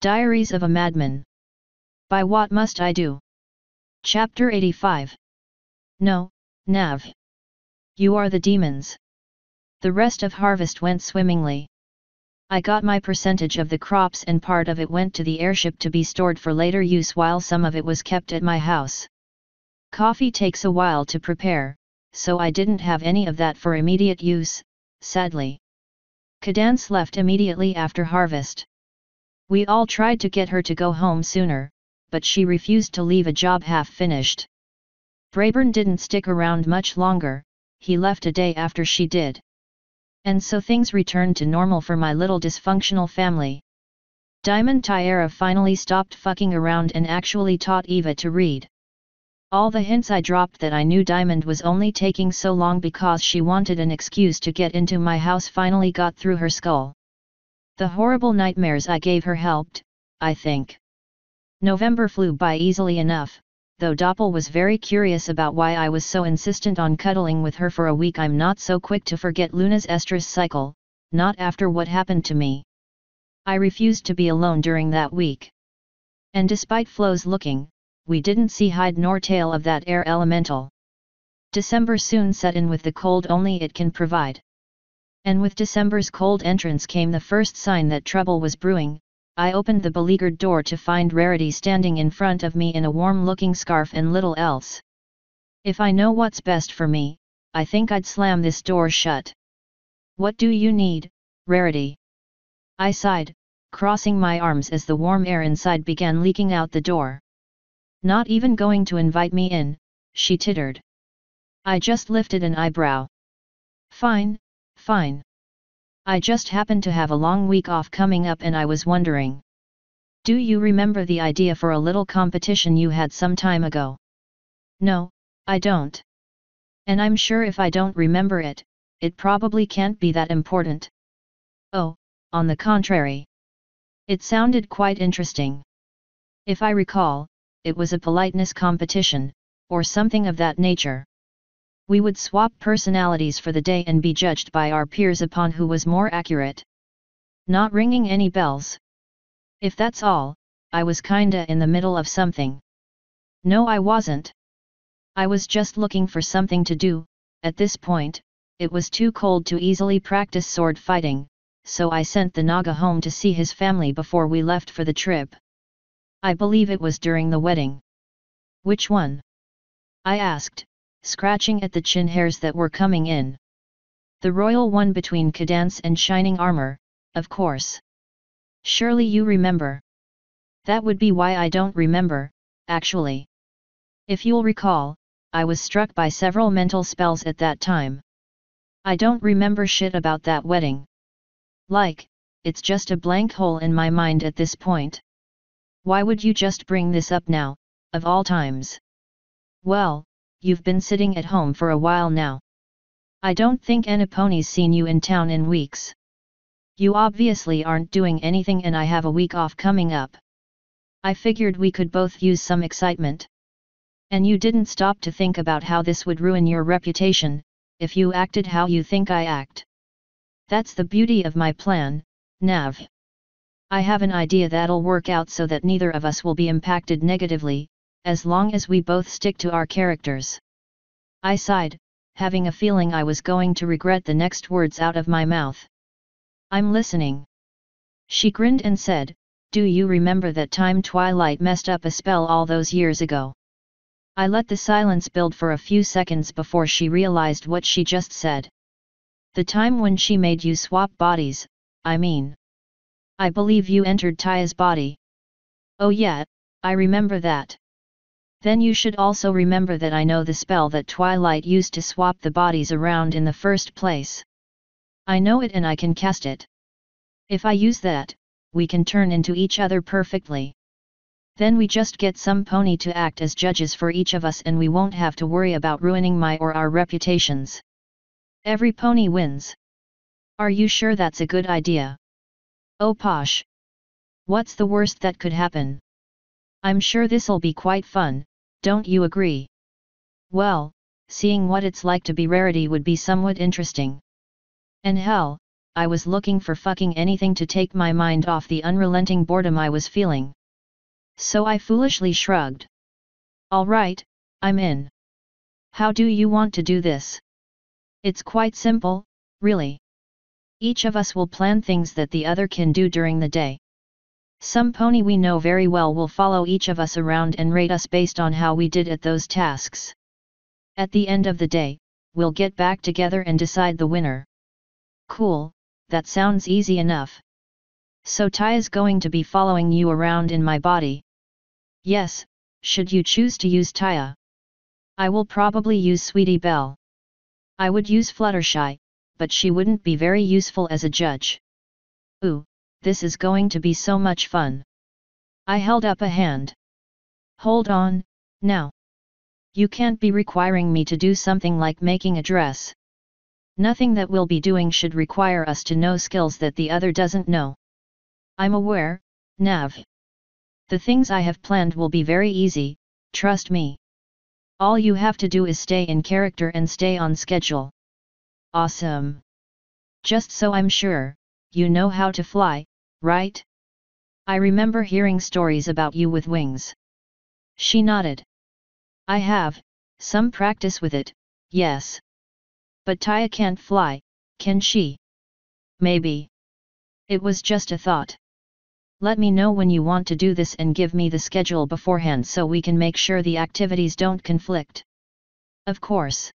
Diaries of a Madman. By What Must I Do? Chapter 85. No, Nav. You are the demons. The rest of harvest went swimmingly. I got my percentage of the crops and part of it went to the airship to be stored for later use while some of it was kept at my house. Coffee takes a while to prepare, so I didn't have any of that for immediate use, sadly. Cadence left immediately after harvest. We all tried to get her to go home sooner, but she refused to leave a job half-finished. Brayburn didn't stick around much longer, he left a day after she did. And so things returned to normal for my little dysfunctional family. Diamond Tyera finally stopped fucking around and actually taught Eva to read. All the hints I dropped that I knew Diamond was only taking so long because she wanted an excuse to get into my house finally got through her skull. The horrible nightmares I gave her helped, I think. November flew by easily enough, though Doppel was very curious about why I was so insistent on cuddling with her for a week. I'm not so quick to forget Luna's estrus cycle, not after what happened to me. I refused to be alone during that week. And despite Flo's looking, we didn't see hide nor tail of that air elemental. December soon set in with the cold only it can provide. And with December's cold entrance came the first sign that trouble was brewing. I opened the beleaguered door to find Rarity standing in front of me in a warm-looking scarf and little else. If I know what's best for me, I think I'd slam this door shut. What do you need, Rarity? I sighed, crossing my arms as the warm air inside began leaking out the door. Not even going to invite me in, she tittered. I just lifted an eyebrow. Fine. Fine. I just happened to have a long week off coming up and I was wondering. Do you remember the idea for a little competition you had some time ago? No, I don't. And I'm sure if I don't remember it, it probably can't be that important. Oh, on the contrary. It sounded quite interesting. If I recall, it was a politeness competition, or something of that nature. We would swap personalities for the day and be judged by our peers upon who was more accurate. Not ringing any bells. If that's all, I was kinda in the middle of something. No, I wasn't. I was just looking for something to do. At this point, it was too cold to easily practice sword fighting, so I sent the Naga home to see his family before we left for the trip. I believe it was during the wedding. Which one? I asked, scratching at the chin hairs that were coming in. The royal one between Cadence and Shining Armor, of course. Surely you remember. That would be why I don't remember, actually. If you'll recall, I was struck by several mental spells at that time. I don't remember shit about that wedding. Like, it's just a blank hole in my mind at this point. Why would you just bring this up now, of all times? Well, you've been sitting at home for a while now. I don't think Annaponi's seen you in town in weeks. You obviously aren't doing anything and I have a week off coming up. I figured we could both use some excitement. And you didn't stop to think about how this would ruin your reputation, if you acted how you think I act. That's the beauty of my plan, Nav. I have an idea that'll work out so that neither of us will be impacted negatively, as long as we both stick to our characters. I sighed, having a feeling I was going to regret the next words out of my mouth. I'm listening. She grinned and said, do you remember that time Twilight messed up a spell all those years ago? I let the silence build for a few seconds before she realized what she just said. The time when she made you swap bodies, I mean. I believe you entered Taya's body. Oh yeah, I remember that. Then you should also remember that I know the spell that Twilight used to swap the bodies around in the first place. I know it and I can cast it. If I use that, we can turn into each other perfectly. Then we just get some pony to act as judges for each of us and we won't have to worry about ruining my or our reputations. Every pony wins. Are you sure that's a good idea? Oh posh. What's the worst that could happen? I'm sure this'll be quite fun, don't you agree? Well, seeing what it's like to be Rarity would be somewhat interesting. And hell, I was looking for fucking anything to take my mind off the unrelenting boredom I was feeling. So I foolishly shrugged. Alright, I'm in. How do you want to do this? It's quite simple, really. Each of us will plan things that the other can do during the day. Some pony we know very well will follow each of us around and rate us based on how we did at those tasks. At the end of the day, we'll get back together and decide the winner. Cool, that sounds easy enough. So Ty is going to be following you around in my body? Yes, should you choose to use Taya. I will probably use Sweetie Belle. I would use Fluttershy, but she wouldn't be very useful as a judge. Ooh, this is going to be so much fun. I held up a hand. Hold on, now. You can't be requiring me to do something like making a dress. Nothing that we'll be doing should require us to know skills that the other doesn't know. I'm aware, Nav. The things I have planned will be very easy, trust me. All you have to do is stay in character and stay on schedule. Awesome. Just so I'm sure, you know how to fly, right? I remember hearing stories about you with wings. She nodded. I have, some practice with it, yes. But Taya can't fly, can she? Maybe. It was just a thought. Let me know when you want to do this and give me the schedule beforehand so we can make sure the activities don't conflict. Of course.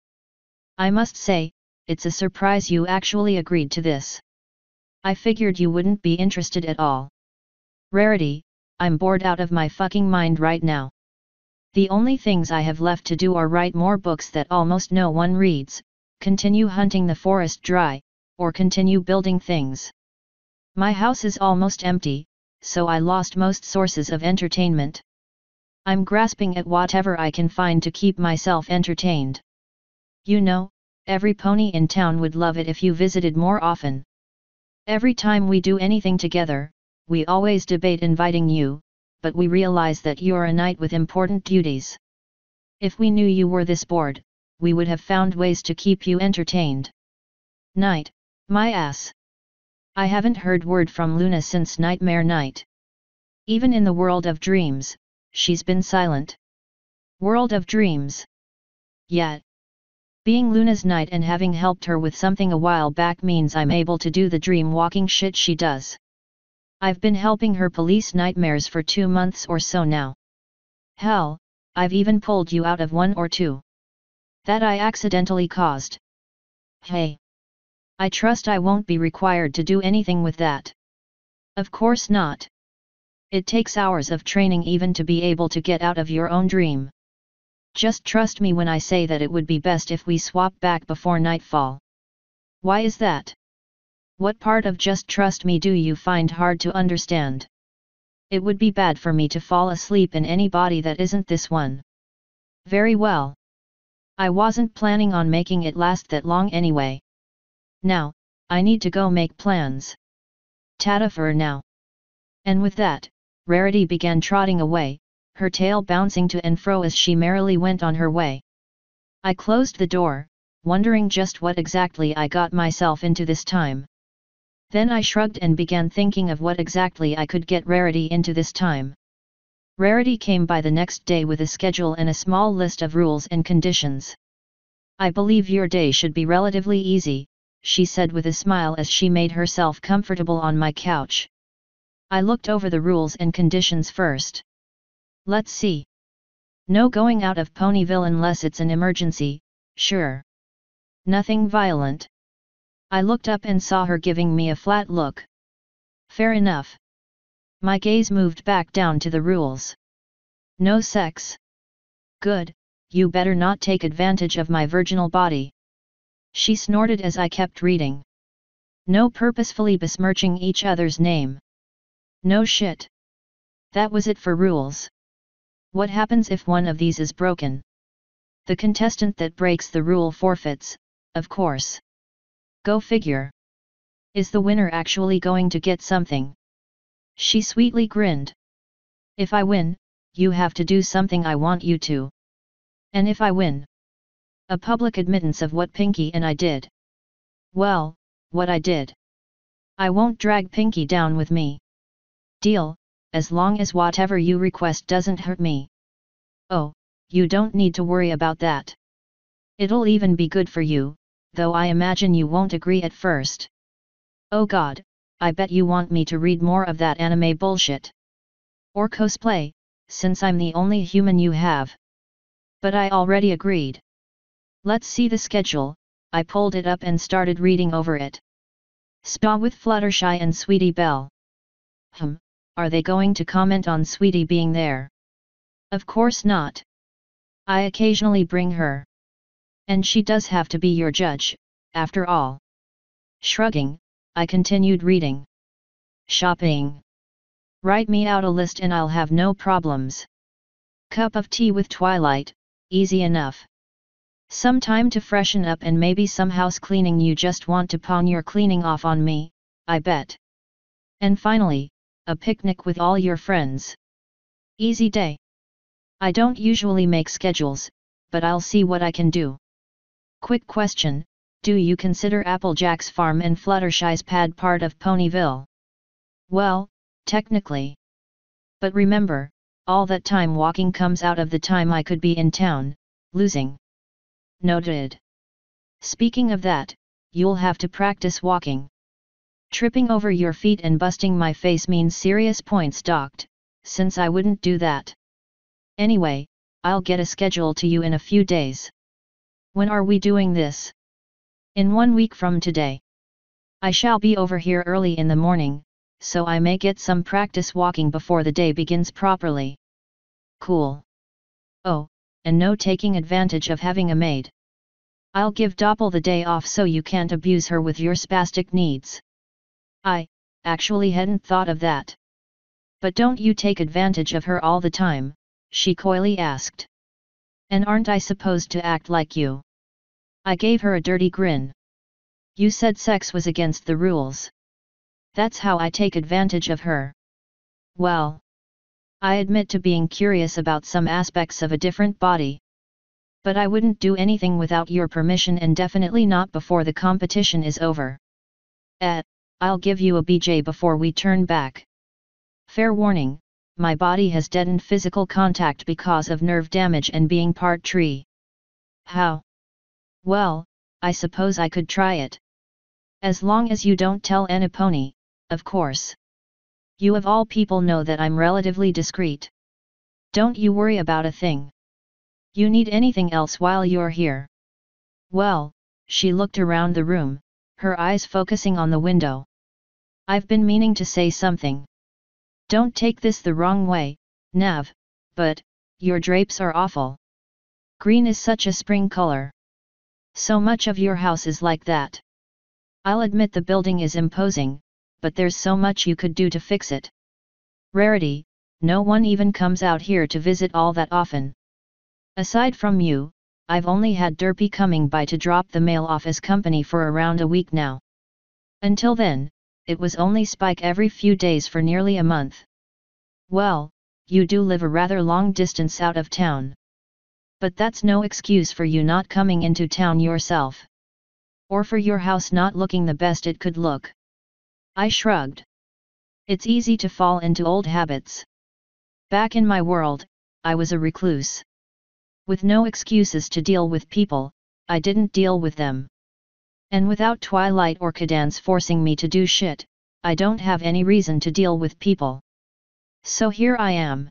I must say, it's a surprise you actually agreed to this. I figured you wouldn't be interested at all. Rarity, I'm bored out of my fucking mind right now. The only things I have left to do are write more books that almost no one reads, continue hunting the forest dry, or continue building things. My house is almost empty, so I lost most sources of entertainment. I'm grasping at whatever I can find to keep myself entertained. You know, every pony in town would love it if you visited more often. Every time we do anything together, we always debate inviting you, but we realize that you're a knight with important duties. If we knew you were this bored, we would have found ways to keep you entertained. Knight, my ass. I haven't heard word from Luna since Nightmare Night. Even in the world of dreams, she's been silent. World of dreams. Yet. Being Luna's knight and having helped her with something a while back means I'm able to do the dream walking shit she does. I've been helping her police nightmares for 2 months or so now. Hell, I've even pulled you out of 1 or 2. That I accidentally caused. Hey. I trust I won't be required to do anything with that. Of course not. It takes hours of training even to be able to get out of your own dream. Just trust me when I say that it would be best if we swap back before nightfall. Why is that? What part of just trust me do you find hard to understand? It would be bad for me to fall asleep in any body that isn't this one. Very well. I wasn't planning on making it last that long anyway. Now, I need to go make plans. Tata for now. And with that, Rarity began trotting away, her tail bouncing to and fro as she merrily went on her way. I closed the door, wondering just what exactly I got myself into this time. Then I shrugged and began thinking of what exactly I could get Rarity into this time. Rarity came by the next day with a schedule and a small list of rules and conditions. I believe your day should be relatively easy, she said with a smile as she made herself comfortable on my couch. I looked over the rules and conditions first. Let's see. No going out of Ponyville unless it's an emergency, sure. Nothing violent. I looked up and saw her giving me a flat look. Fair enough. My gaze moved back down to the rules. No sex. Good, you better not take advantage of my virginal body. She snorted as I kept reading. No purposefully besmirching each other's name. No shit. That was it for rules. What happens if one of these is broken? The contestant that breaks the rule forfeits, of course. Go figure. Is the winner actually going to get something? She sweetly grinned. If I win, you have to do something I want you to. And if I win? A public admittance of what Pinky and I did. Well, what I did. I won't drag Pinky down with me. Deal, as long as whatever you request doesn't hurt me. Oh, you don't need to worry about that. It'll even be good for you, though I imagine you won't agree at first. Oh god, I bet you want me to read more of that anime bullshit. Or cosplay, since I'm the only human you have. But I already agreed. Let's see the schedule. I pulled it up and started reading over it. Spa with Fluttershy and Sweetie Belle. Are they going to comment on Sweetie being there? Of course not. I occasionally bring her. And she does have to be your judge, after all. Shrugging, I continued reading. Shopping. Write me out a list and I'll have no problems. Cup of tea with Twilight, easy enough. Some time to freshen up and maybe some house cleaning. You just want to pawn your cleaning off on me, I bet. And finally, a picnic with all your friends. Easy day. I don't usually make schedules, but I'll see what I can do. Quick question, do you consider Applejack's farm and Fluttershy's pad part of Ponyville? Well, technically. But remember, all that time walking comes out of the time I could be in town, losing. Noted. Speaking of that, you'll have to practice walking. Tripping over your feet and busting my face means serious points docked, since I wouldn't do that. Anyway, I'll get a schedule to you in a few days. When are we doing this? In 1 week from today. I shall be over here early in the morning, so I may get some practice walking before the day begins properly. Cool. Oh, and no taking advantage of having a maid. I'll give Doppel the day off so you can't abuse her with your spastic needs. I actually hadn't thought of that. But don't you take advantage of her all the time? She coyly asked. And aren't I supposed to act like you? I gave her a dirty grin. You said sex was against the rules. That's how I take advantage of her. Well, I admit to being curious about some aspects of a different body. But I wouldn't do anything without your permission and definitely not before the competition is over. I'll give you a BJ before we turn back. Fair warning, my body has deadened physical contact because of nerve damage and being part tree. How? Well, I suppose I could try it. As long as you don't tell Anipony, of course. You of all people know that I'm relatively discreet. Don't you worry about a thing. You need anything else while you're here? Well, she looked around the room, her eyes focusing on the window. I've been meaning to say something. Don't take this the wrong way, Nav, but, your drapes are awful. Green is such a spring color. So much of your house is like that. I'll admit the building is imposing, but there's so much you could do to fix it. Rarity, no one even comes out here to visit all that often. Aside from you, I've only had Derpy coming by to drop the mail off as company for around a week now. Until then, it was only Spike every few days for nearly a month. Well, you do live a rather long distance out of town. But that's no excuse for you not coming into town yourself. Or for your house not looking the best it could look. I shrugged. It's easy to fall into old habits. Back in my world, I was a recluse. With no excuses to deal with people, I didn't deal with them. And without Twilight or Cadance forcing me to do shit, I don't have any reason to deal with people. So here I am.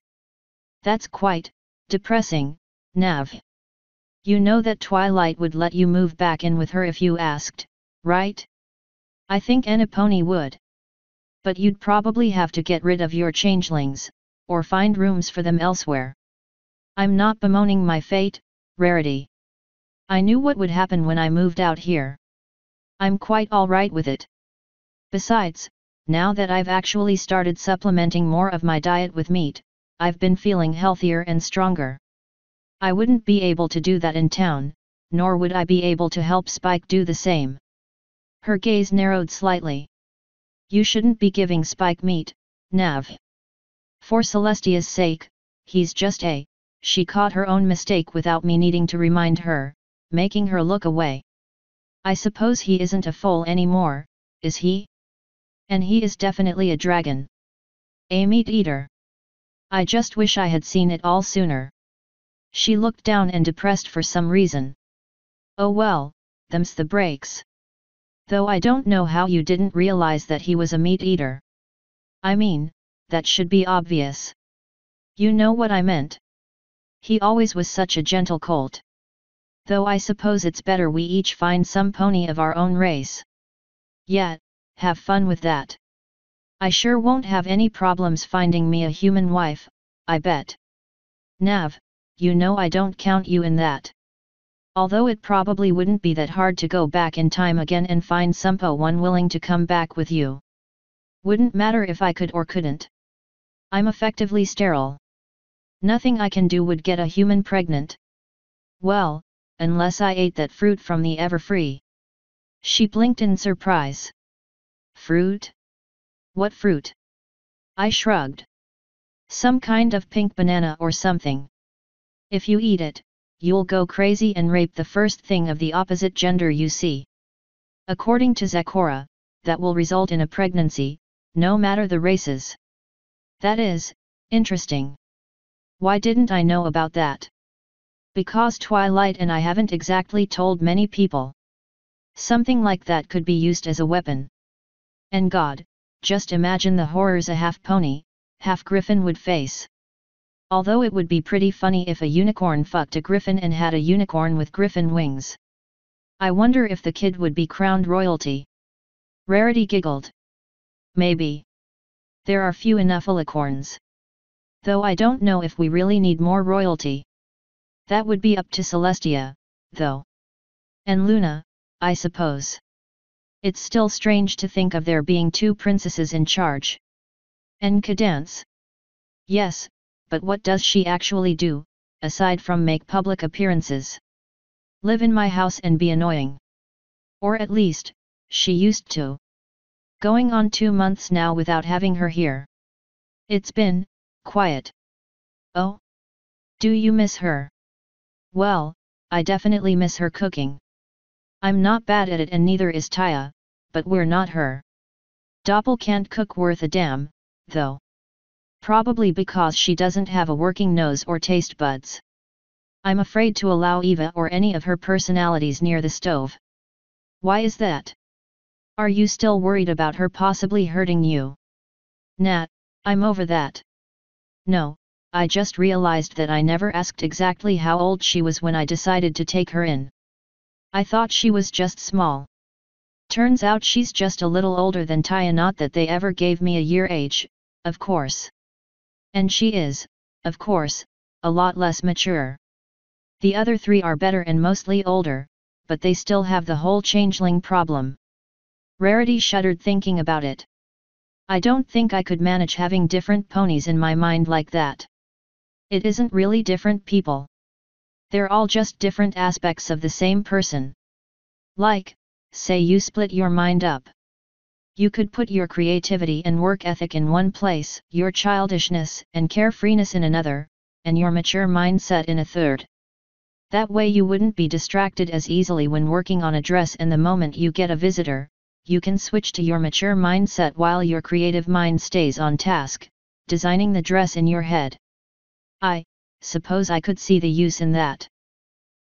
That's quite depressing, Nav. You know that Twilight would let you move back in with her if you asked, right? I think Anipony would. But you'd probably have to get rid of your changelings, or find rooms for them elsewhere. I'm not bemoaning my fate, Rarity. I knew what would happen when I moved out here. I'm quite alright with it. Besides, now that I've actually started supplementing more of my diet with meat, I've been feeling healthier and stronger. I wouldn't be able to do that in town, nor would I be able to help Spike do the same. Her gaze narrowed slightly. You shouldn't be giving Spike meat, Nav. For Celestia's sake, he's just a... She caught her own mistake without me needing to remind her, making her look away. I suppose he isn't a foal anymore, is he? And he is definitely a dragon. A meat eater. I just wish I had seen it all sooner. She looked down and depressed for some reason. Oh well, them's the breaks. Though I don't know how you didn't realize that he was a meat eater. I mean, that should be obvious. You know what I meant. He always was such a gentle colt. Though I suppose it's better we each find some pony of our own race. Yeah, have fun with that. I sure won't have any problems finding me a human wife, I bet. Nav, you know I don't count you in that. Although it probably wouldn't be that hard to go back in time again and find someone willing to come back with you. Wouldn't matter if I could or couldn't. I'm effectively sterile. Nothing I can do would get a human pregnant. Well, unless I ate that fruit from the Everfree. She blinked in surprise. Fruit? What fruit? I shrugged. Some kind of pink banana or something. If you eat it, you'll go crazy and rape the first thing of the opposite gender you see. According to Zakora, that will result in a pregnancy, no matter the races. That is, interesting. Why didn't I know about that? Because Twilight and I haven't exactly told many people. Something like that could be used as a weapon. And God, just imagine the horrors a half pony, half griffin would face. Although it would be pretty funny if a unicorn fucked a griffin and had a unicorn with griffin wings. I wonder if the kid would be crowned royalty. Rarity giggled. Maybe. There are few enough alicorns. Though I don't know if we really need more royalty. That would be up to Celestia, though. And Luna, I suppose. It's still strange to think of there being two princesses in charge. And Cadance? Yes, but what does she actually do, aside from make public appearances? Live in my house and be annoying. Or at least, she used to. Going on 2 months now without having her here. It's been quiet. Oh? Do you miss her? Well, I definitely miss her cooking. I'm not bad at it and neither is Taya, but we're not her. Doppel can't cook worth a damn, though. Probably because she doesn't have a working nose or taste buds. I'm afraid to allow Eva or any of her personalities near the stove. Why is that? Are you still worried about her possibly hurting you? Nat, I'm over that. No, I just realized that I never asked exactly how old she was when I decided to take her in. I thought she was just small. Turns out she's just a little older than Taya, not that they ever gave me a year age, of course. And she is, of course, a lot less mature. The other 3 are better and mostly older, but they still have the whole changeling problem. Rarity shuddered thinking about it. I don't think I could manage having different ponies in my mind like that. It isn't really different people. They're all just different aspects of the same person. Like, say you split your mind up. You could put your creativity and work ethic in one place, your childishness and carefreeness in another, and your mature mindset in a third. That way you wouldn't be distracted as easily when working on a dress, and the moment you get a visitor, you can switch to your mature mindset while your creative mind stays on task, designing the dress in your head. I suppose I could see the use in that.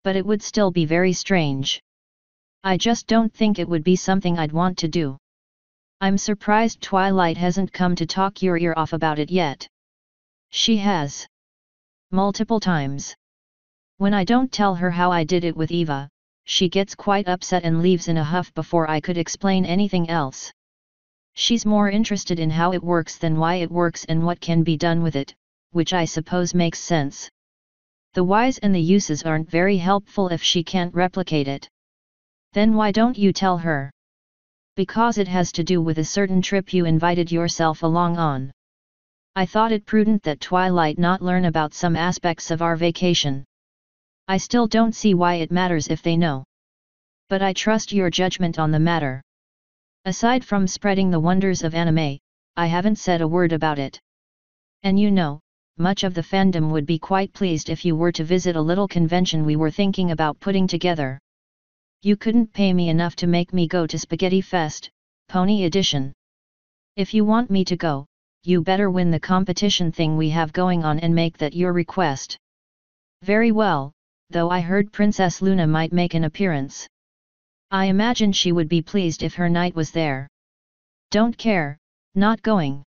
But it would still be very strange. I just don't think it would be something I'd want to do. I'm surprised Twilight hasn't come to talk your ear off about it yet. She has. Multiple times. When I don't tell her how I did it with Eva, she gets quite upset and leaves in a huff before I could explain anything else. She's more interested in how it works than why it works and what can be done with it, which I suppose makes sense. The whys and the uses aren't very helpful if she can't replicate it. Then why don't you tell her? Because it has to do with a certain trip you invited yourself along on. I thought it prudent that Twilight not learn about some aspects of our vacation. I still don't see why it matters if they know. But I trust your judgment on the matter. Aside from spreading the wonders of anime, I haven't said a word about it. And you know, much of the fandom would be quite pleased if you were to visit a little convention we were thinking about putting together. You couldn't pay me enough to make me go to Spaghetti Fest, Pony Edition. If you want me to go, you better win the competition thing we have going on and make that your request. Very well, though I heard Princess Luna might make an appearance. I imagine she would be pleased if her knight was there. Don't care, not going.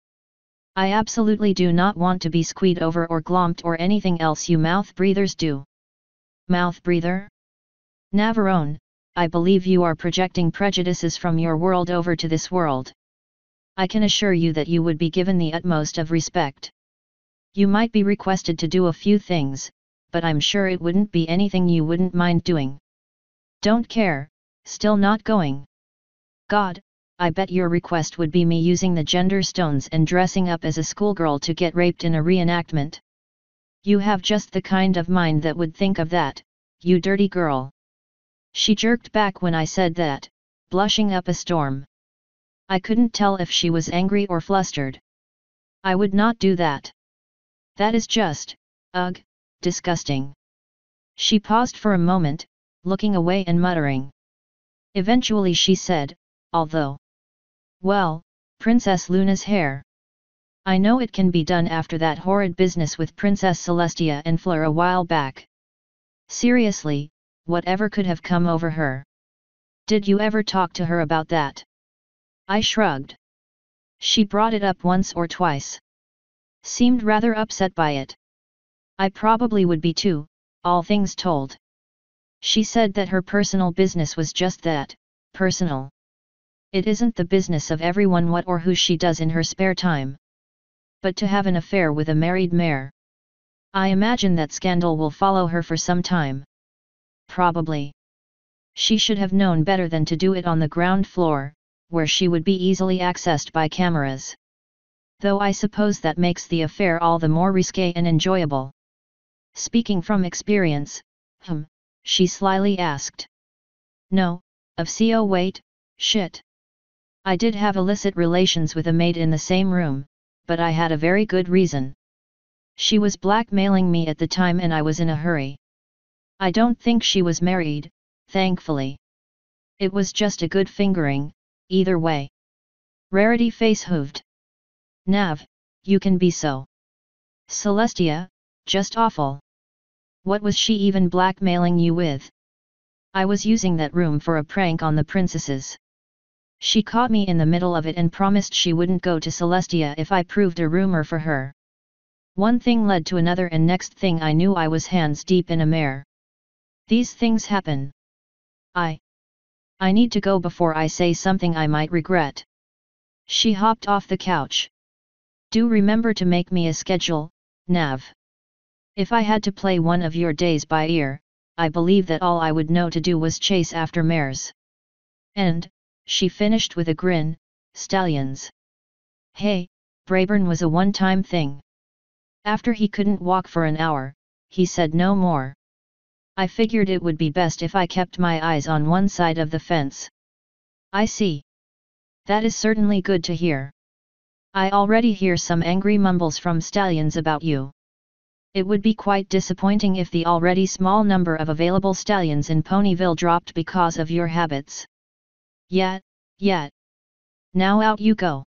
I absolutely do not want to be squeed over or glomped or anything else you mouth breathers do. Mouth breather? Navarone, I believe you are projecting prejudices from your world over to this world. I can assure you that you would be given the utmost of respect. You might be requested to do a few things, but I'm sure it wouldn't be anything you wouldn't mind doing. Don't care, still not going. God, I bet your request would be me using the gender stones and dressing up as a schoolgirl to get raped in a reenactment. You have just the kind of mind that would think of that, you dirty girl. She jerked back when I said that, blushing up a storm. I couldn't tell if she was angry or flustered. I would not do that. That is just, ugh, disgusting. She paused for a moment, looking away and muttering. Eventually she said, although. Well, Princess Luna's hair. I know it can be done after that horrid business with Princess Celestia and Fleur a while back. Seriously, whatever could have come over her? Did you ever talk to her about that? I shrugged. She brought it up once or twice. Seemed rather upset by it. I probably would be too, all things told. She said that her personal business was just that, personal. It isn't the business of everyone what or who she does in her spare time. But to have an affair with a married mayor. I imagine that scandal will follow her for some time. Probably. She should have known better than to do it on the ground floor, where she would be easily accessed by cameras. Though I suppose that makes the affair all the more risque and enjoyable. Speaking from experience, she slyly asked. No, wait, shit. I did have illicit relations with a maid in the same room, but I had a very good reason. She was blackmailing me at the time and I was in a hurry. I don't think she was married, thankfully. It was just a good fingering, either way. Rarity face hooved. Nav, you can be so. Celestia, just awful. What was she even blackmailing you with? I was using that room for a prank on the princesses. She caught me in the middle of it and promised she wouldn't go to Celestia if I proved a rumor for her. One thing led to another and next thing I knew I was hands deep in a mare. These things happen. I need to go before I say something I might regret. She hopped off the couch. Do remember to make me a schedule, Nav. If I had to play one of your days by ear, I believe that all I would know to do was chase after mares. And, she finished with a grin, stallions. Hey, Brayburn was a one-time thing. After he couldn't walk for an hour, he said no more. I figured it would be best if I kept my eyes on one side of the fence. I see. That is certainly good to hear. I already hear some angry mumbles from stallions about you. It would be quite disappointing if the already small number of available stallions in Ponyville dropped because of your habits. Yet. Now out you go.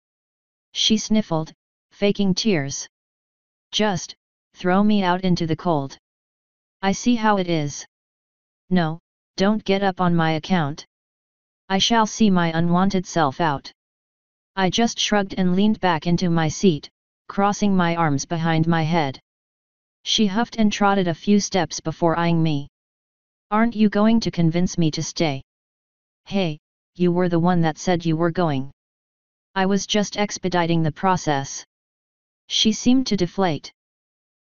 She sniffled, faking tears. Just, throw me out into the cold. I see how it is. No, don't get up on my account. I shall see my unwanted self out. I just shrugged and leaned back into my seat, crossing my arms behind my head. She huffed and trotted a few steps before eyeing me. Aren't you going to convince me to stay? Hey, you were the one that said you were going. I was just expediting the process. She seemed to deflate.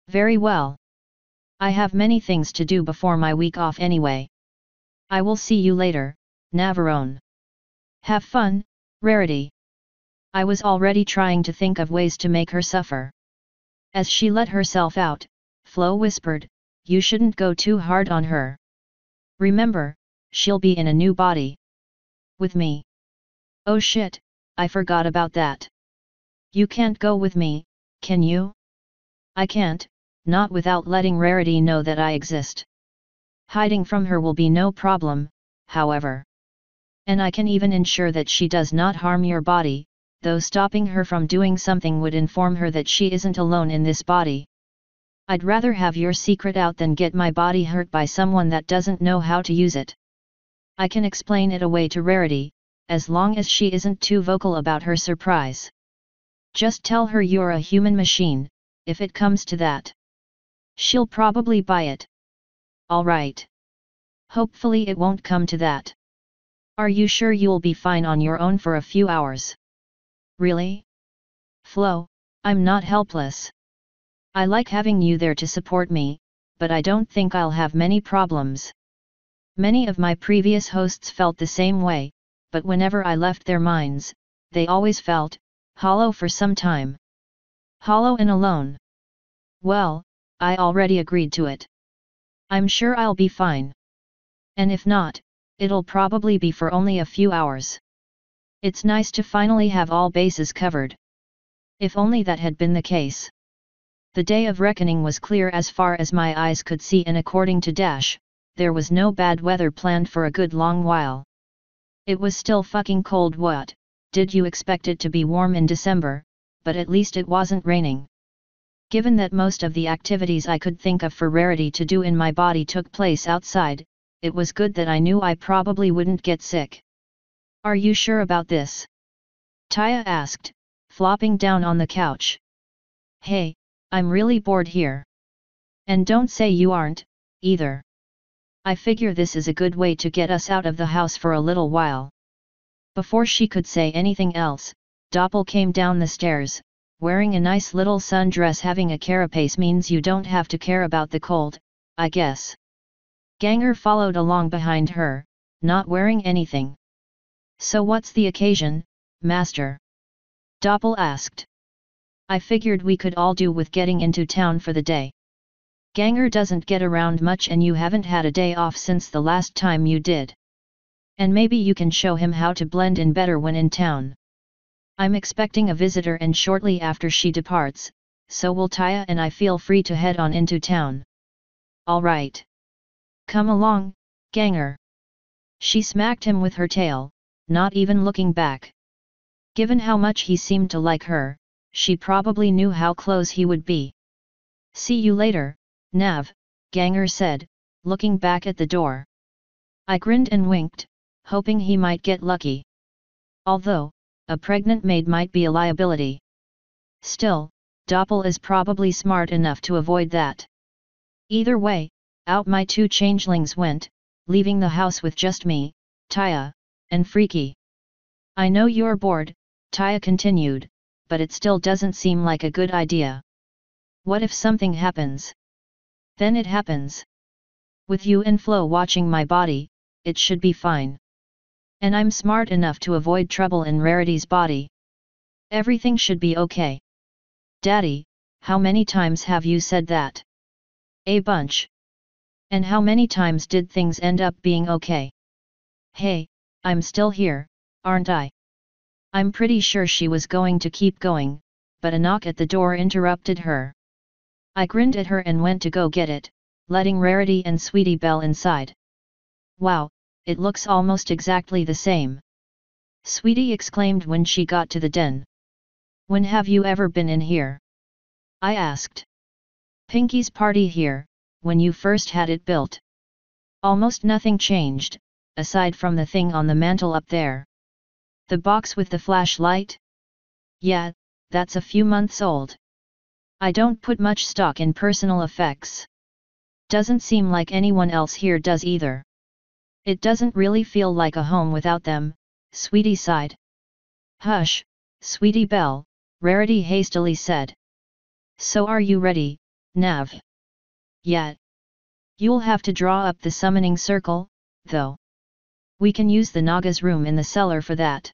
Very well. I have many things to do before my week off anyway. I will see you later, Navarone. Have fun, Rarity. I was already trying to think of ways to make her suffer. As she let herself out, Flo whispered, you shouldn't go too hard on her. Remember, she'll be in a new body. With me. Oh shit, I forgot about that. You can't go with me, can you? I can't, not without letting Rarity know that I exist. Hiding from her will be no problem, however. And I can even ensure that she does not harm your body, though stopping her from doing something would inform her that she isn't alone in this body. I'd rather have your secret out than get my body hurt by someone that doesn't know how to use it. I can explain it away to Rarity, as long as she isn't too vocal about her surprise. Just tell her you're a human machine, if it comes to that. She'll probably buy it. Alright. Hopefully it won't come to that. Are you sure you'll be fine on your own for a few hours? Really? Flo, I'm not helpless. I like having you there to support me, but I don't think I'll have many problems. Many of my previous hosts felt the same way, but whenever I left their minds, they always felt hollow for some time. Hollow and alone. Well, I already agreed to it. I'm sure I'll be fine. And if not, it'll probably be for only a few hours. It's nice to finally have all bases covered. If only that had been the case. The day of reckoning was clear as far as my eyes could see, and according to Dash, there was no bad weather planned for a good long while. It was still fucking cold. What did you expect it to be warm in December, but at least it wasn't raining. Given that most of the activities I could think of for Rarity to do in my body took place outside, it was good that I knew I probably wouldn't get sick. Are you sure about this? Taya asked, flopping down on the couch. Hey, I'm really bored here. And don't say you aren't, either. I figure this is a good way to get us out of the house for a little while. Before she could say anything else, Doppel came down the stairs, wearing a nice little sundress. Having a carapace means you don't have to care about the cold, I guess. Ganger followed along behind her, not wearing anything. So what's the occasion, Master? Doppel asked. I figured we could all do with getting into town for the day. Ganger doesn't get around much, and you haven't had a day off since the last time you did. And maybe you can show him how to blend in better when in town. I'm expecting a visitor, and shortly after she departs, so will Taya and I. Feel free to head on into town. All right. Come along, Ganger. She smacked him with her tail, not even looking back. Given how much he seemed to like her, she probably knew how close he would be. See you later, Nav, Ganger said, looking back at the door. I grinned and winked, hoping he might get lucky. Although, a pregnant maid might be a liability. Still, Doppel is probably smart enough to avoid that. Either way, out my two changelings went, leaving the house with just me, Taya, and Freaky. I know you're bored, Taya continued, but it still doesn't seem like a good idea. What if something happens? Then it happens. With you and Flo watching my body, it should be fine. And I'm smart enough to avoid trouble in Rarity's body. Everything should be okay. Daddy, how many times have you said that? A bunch. And how many times did things end up being okay? Hey, I'm still here, aren't I? I'm pretty sure she was going to keep going, but a knock at the door interrupted her. I grinned at her and went to go get it, letting Rarity and Sweetie Belle inside. Wow, it looks almost exactly the same. Sweetie exclaimed when she got to the den. When have you ever been in here? I asked. Pinky's party here, when you first had it built. Almost nothing changed, aside from the thing on the mantel up there. The box with the flashlight? Yeah, that's a few months old. I don't put much stock in personal effects. Doesn't seem like anyone else here does either. It doesn't really feel like a home without them, Sweetie sighed. Hush, Sweetie Belle, Rarity hastily said. So are you ready, Nav? Yeah. You'll have to draw up the summoning circle, though. We can use the Naga's room in the cellar for that.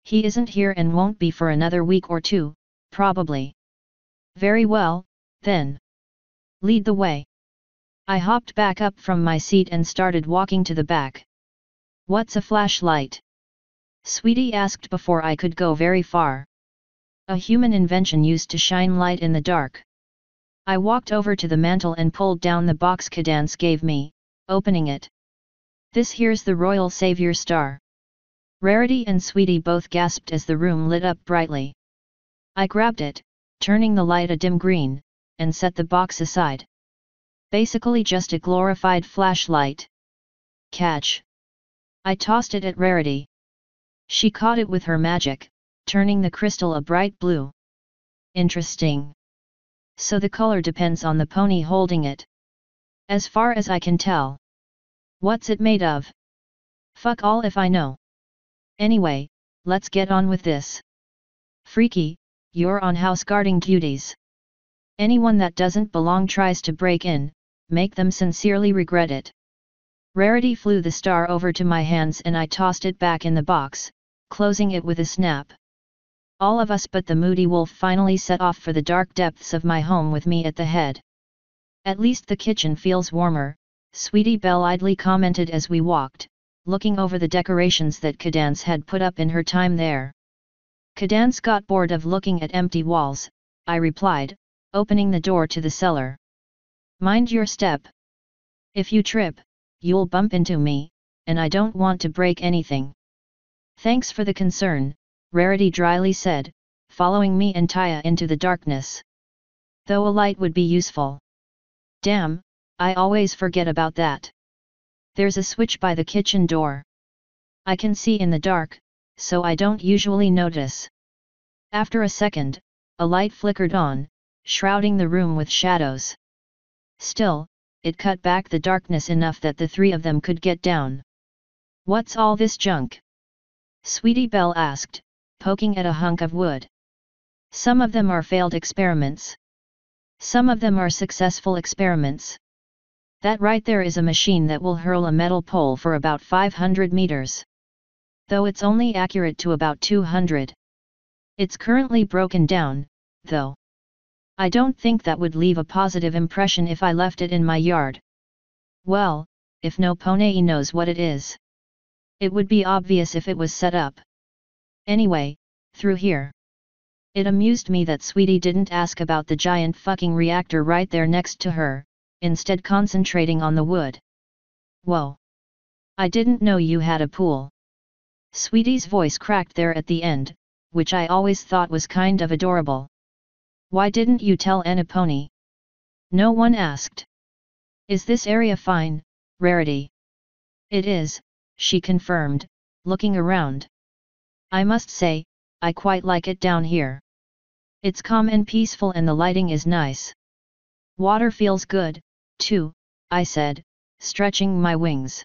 He isn't here and won't be for another week or two, probably. Very well, then. Lead the way. I hopped back up from my seat and started walking to the back. What's a flashlight? Sweetie asked before I could go very far. A human invention used to shine light in the dark. I walked over to the mantel and pulled down the box Cadance gave me, opening it. This here's the Royal Savior Star. Rarity and Sweetie both gasped as the room lit up brightly. I grabbed it, turning the light a dim green, and set the box aside. Basically just a glorified flashlight. Catch. I tossed it at Rarity. She caught it with her magic, turning the crystal a bright blue. Interesting. So the color depends on the pony holding it. As far as I can tell. What's it made of? Fuck all if I know. Anyway, let's get on with this. Freaky, you're on house guarding duties. Anyone that doesn't belong tries to break in, make them sincerely regret it. Rarity flew the star over to my hands and I tossed it back in the box, closing it with a snap. All of us but the moody wolf finally set off for the dark depths of my home with me at the head. At least the kitchen feels warmer, Sweetie Belle idly commented as we walked, looking over the decorations that Cadance had put up in her time there. Cadance got bored of looking at empty walls, I replied, opening the door to the cellar. Mind your step. If you trip, you'll bump into me, and I don't want to break anything. Thanks for the concern, Rarity dryly said, following me and Taya into the darkness. Though a light would be useful. Damn, I always forget about that. There's a switch by the kitchen door. I can see in the dark, so I don't usually notice. After a second, a light flickered on, shrouding the room with shadows. Still, it cut back the darkness enough that the three of them could get down. What's all this junk? Sweetie Belle asked, poking at a hunk of wood. Some of them are failed experiments. Some of them are successful experiments. That right there is a machine that will hurl a metal pole for about 500 meters. Though it's only accurate to about 200. It's currently broken down, though. I don't think that would leave a positive impression if I left it in my yard. Well, if no pony knows what it is. It would be obvious if it was set up. Anyway, through here. It amused me that Sweetie didn't ask about the giant fucking reactor right there next to her, instead concentrating on the wood. Whoa. I didn't know you had a pool. Sweetie's voice cracked there at the end, which I always thought was kind of adorable. Why didn't you tell Pony? No one asked. Is this area fine, Rarity? It is, she confirmed, looking around. I must say, I quite like it down here. It's calm and peaceful and the lighting is nice. Water feels good, too, I said, stretching my wings.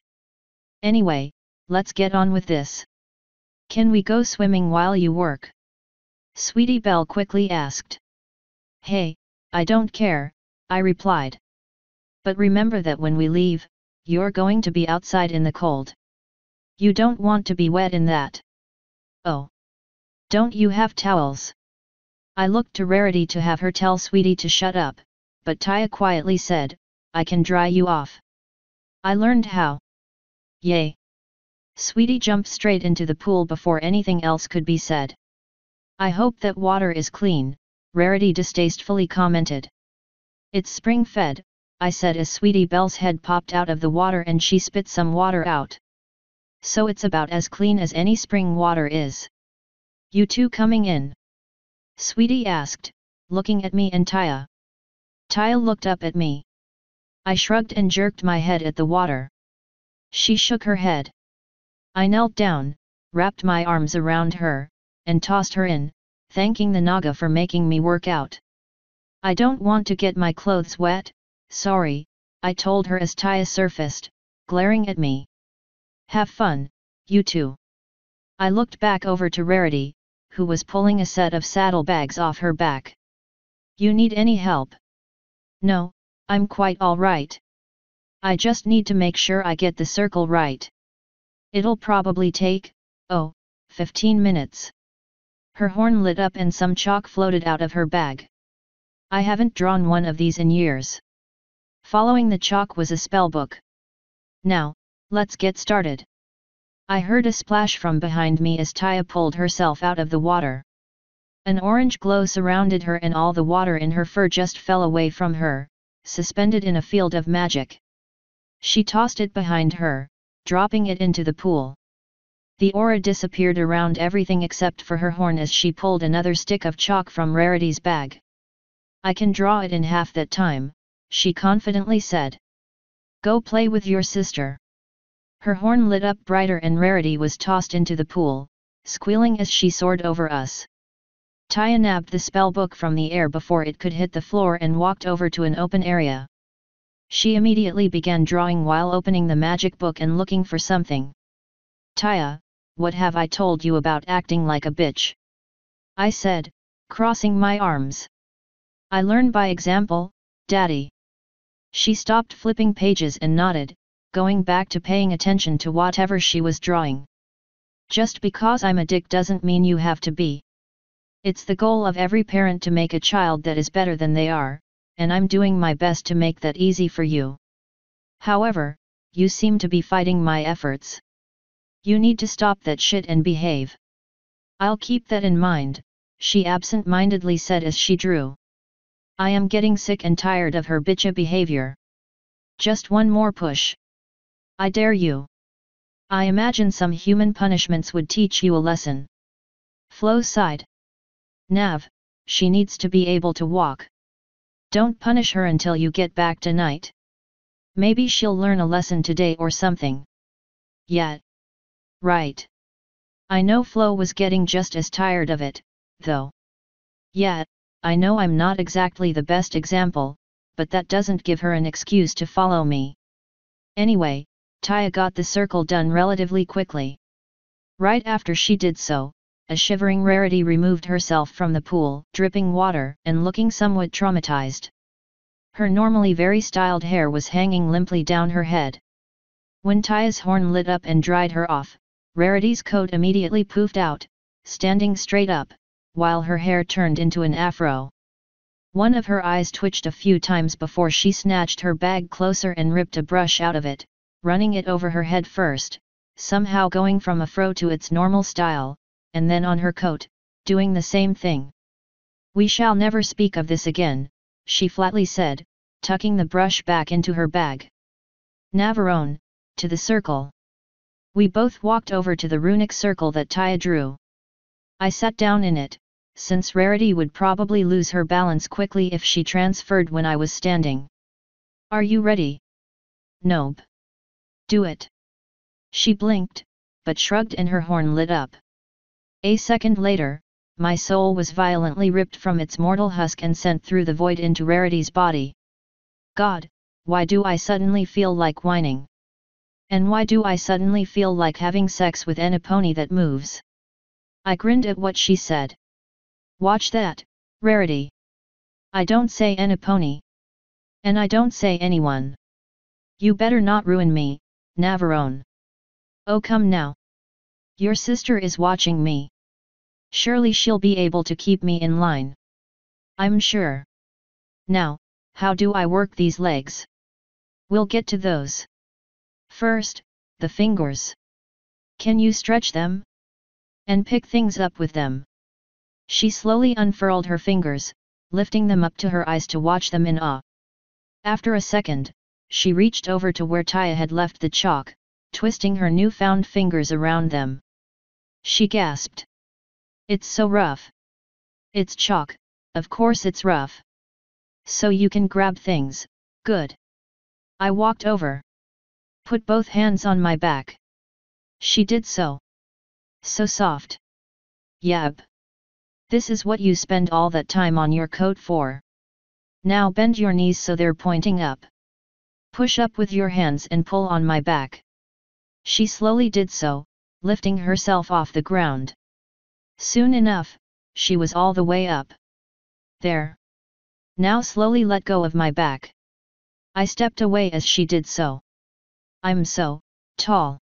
Anyway, let's get on with this. Can we go swimming while you work? Sweetie Belle quickly asked. Hey, I don't care, I replied. But remember that when we leave, you're going to be outside in the cold. You don't want to be wet in that. Oh. Don't you have towels? I looked to Rarity to have her tell Sweetie to shut up, but Taya quietly said, I can dry you off. I learned how. Yay. Sweetie jumped straight into the pool before anything else could be said. I hope that water is clean, Rarity distastefully commented. It's spring-fed, I said as Sweetie Belle's head popped out of the water and she spit some water out. So it's about as clean as any spring water is. You two coming in? Sweetie asked, looking at me and Taya. Taya looked up at me. I shrugged and jerked my head at the water. She shook her head. I knelt down, wrapped my arms around her, and tossed her in, thanking the Naga for making me work out. I don't want to get my clothes wet, sorry, I told her as Taya surfaced, glaring at me. Have fun, you two. I looked back over to Rarity, who was pulling a set of saddlebags off her back. You need any help? No, I'm quite all right. I just need to make sure I get the circle right. It'll probably take, 15 minutes. Her horn lit up and some chalk floated out of her bag. I haven't drawn one of these in years. Following the chalk was a spellbook. Now, let's get started. I heard a splash from behind me as Taya pulled herself out of the water. An orange glow surrounded her and all the water in her fur just fell away from her, suspended in a field of magic. She tossed it behind her, dropping it into the pool. The aura disappeared around everything except for her horn as she pulled another stick of chalk from Rarity's bag. I can draw it in half that time, she confidently said. Go play with your sister. Her horn lit up brighter and Rarity was tossed into the pool, squealing as she soared over us. Taya nabbed the spellbook from the air before it could hit the floor and walked over to an open area. She immediately began drawing while opening the magic book and looking for something. Taya, what have I told you about acting like a bitch? I said, crossing my arms. I learn by example, Daddy. She stopped flipping pages and nodded, going back to paying attention to whatever she was drawing. Just because I'm a dick doesn't mean you have to be. It's the goal of every parent to make a child that is better than they are, and I'm doing my best to make that easy for you. However, you seem to be fighting my efforts. You need to stop that shit and behave. I'll keep that in mind, she absent-mindedly said as she drew. I am getting sick and tired of her bitcha behavior. Just one more push. I dare you. I imagine some human punishments would teach you a lesson. Flo sighed. Nav, she needs to be able to walk. Don't punish her until you get back tonight. Maybe she'll learn a lesson today or something. Yet. Right. I know Flo was getting just as tired of it, though. Yet, I know I'm not exactly the best example, but that doesn't give her an excuse to follow me. Anyway, Taya got the circle done relatively quickly. Right after she did so, a shivering Rarity removed herself from the pool, dripping water and looking somewhat traumatized. Her normally very styled hair was hanging limply down her head. When Taya's horn lit up and dried her off, Rarity's coat immediately poofed out, standing straight up, while her hair turned into an afro. One of her eyes twitched a few times before she snatched her bag closer and ripped a brush out of it, running it over her head first, somehow going from a fro to its normal style, and then on her coat, doing the same thing. We shall never speak of this again, she flatly said, tucking the brush back into her bag. Navarone, to the circle. We both walked over to the runic circle that Taya drew. I sat down in it, since Rarity would probably lose her balance quickly if she transferred when I was standing. Are you ready? Nope. Do it. She blinked, but shrugged and her horn lit up. A second later, my soul was violently ripped from its mortal husk and sent through the void into Rarity's body. God, why do I suddenly feel like whining? And why do I suddenly feel like having sex with a pony that moves? I grinned at what she said. Watch that, Rarity. I don't say a pony. And I don't say anyone. You better not ruin me, Navarone. Oh come now. Your sister is watching me. Surely she'll be able to keep me in line. I'm sure. Now, how do I work these legs? We'll get to those. First, the fingers. Can you stretch them? And pick things up with them. She slowly unfurled her fingers, lifting them up to her eyes to watch them in awe. After a second, she reached over to where Taya had left the chalk, twisting her newfound fingers around them. She gasped. It's so rough. It's chalk, of course it's rough. So you can grab things, good. I walked over. Put both hands on my back. She did so. So soft. Yab. This is what you spend all that time on your coat for. Now bend your knees so they're pointing up. Push up with your hands and pull on my back. She slowly did so, lifting herself off the ground. Soon enough, she was all the way up. There. Now slowly let go of my back. I stepped away as she did so. I'm so tall.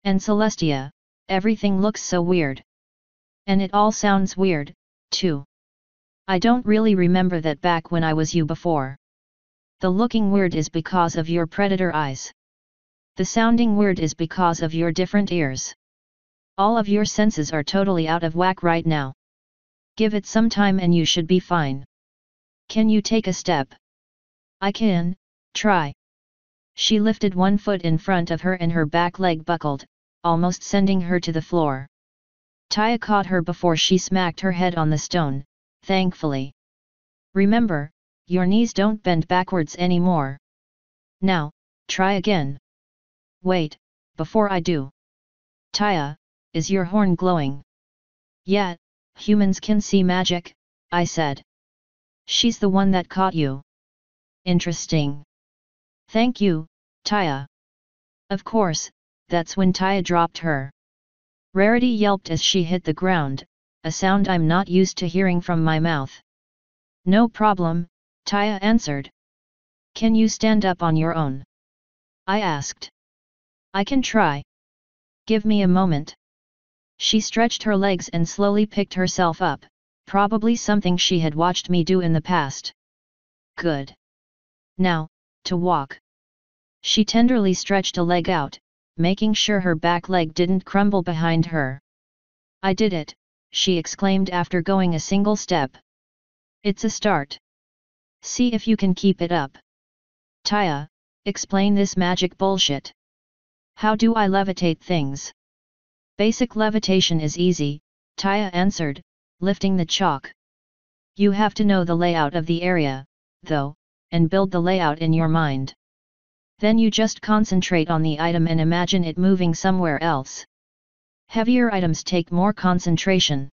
And Celestia, everything looks so weird. And it all sounds weird, too. I don't really remember that back when I was you before. The looking weird is because of your predator eyes. The sounding weird is because of your different ears. All of your senses are totally out of whack right now. Give it some time and you should be fine. Can you take a step? I can, try. She lifted one foot in front of her and her back leg buckled, almost sending her to the floor. Taya caught her before she smacked her head on the stone, thankfully. Remember, your knees don't bend backwards anymore. Now, try again. Wait, before I do. Taya, is your horn glowing? Yeah, humans can see magic, I said. She's the one that caught you. Interesting. Thank you, Taya. Of course, that's when Taya dropped her. Rarity yelped as she hit the ground, a sound I'm not used to hearing from my mouth. No problem, Taya answered. Can you stand up on your own? I asked. I can try. Give me a moment. She stretched her legs and slowly picked herself up, probably something she had watched me do in the past. Good. Now, to walk. She tenderly stretched a leg out, making sure her back leg didn't crumble behind her. I did it, she exclaimed after going a single step. It's a start. See if you can keep it up. Taya, explain this magic bullshit. How do I levitate things? Basic levitation is easy, Taya answered, lifting the chalk. You have to know the layout of the area, though, and build the layout in your mind. Then you just concentrate on the item and imagine it moving somewhere else. Heavier items take more concentration.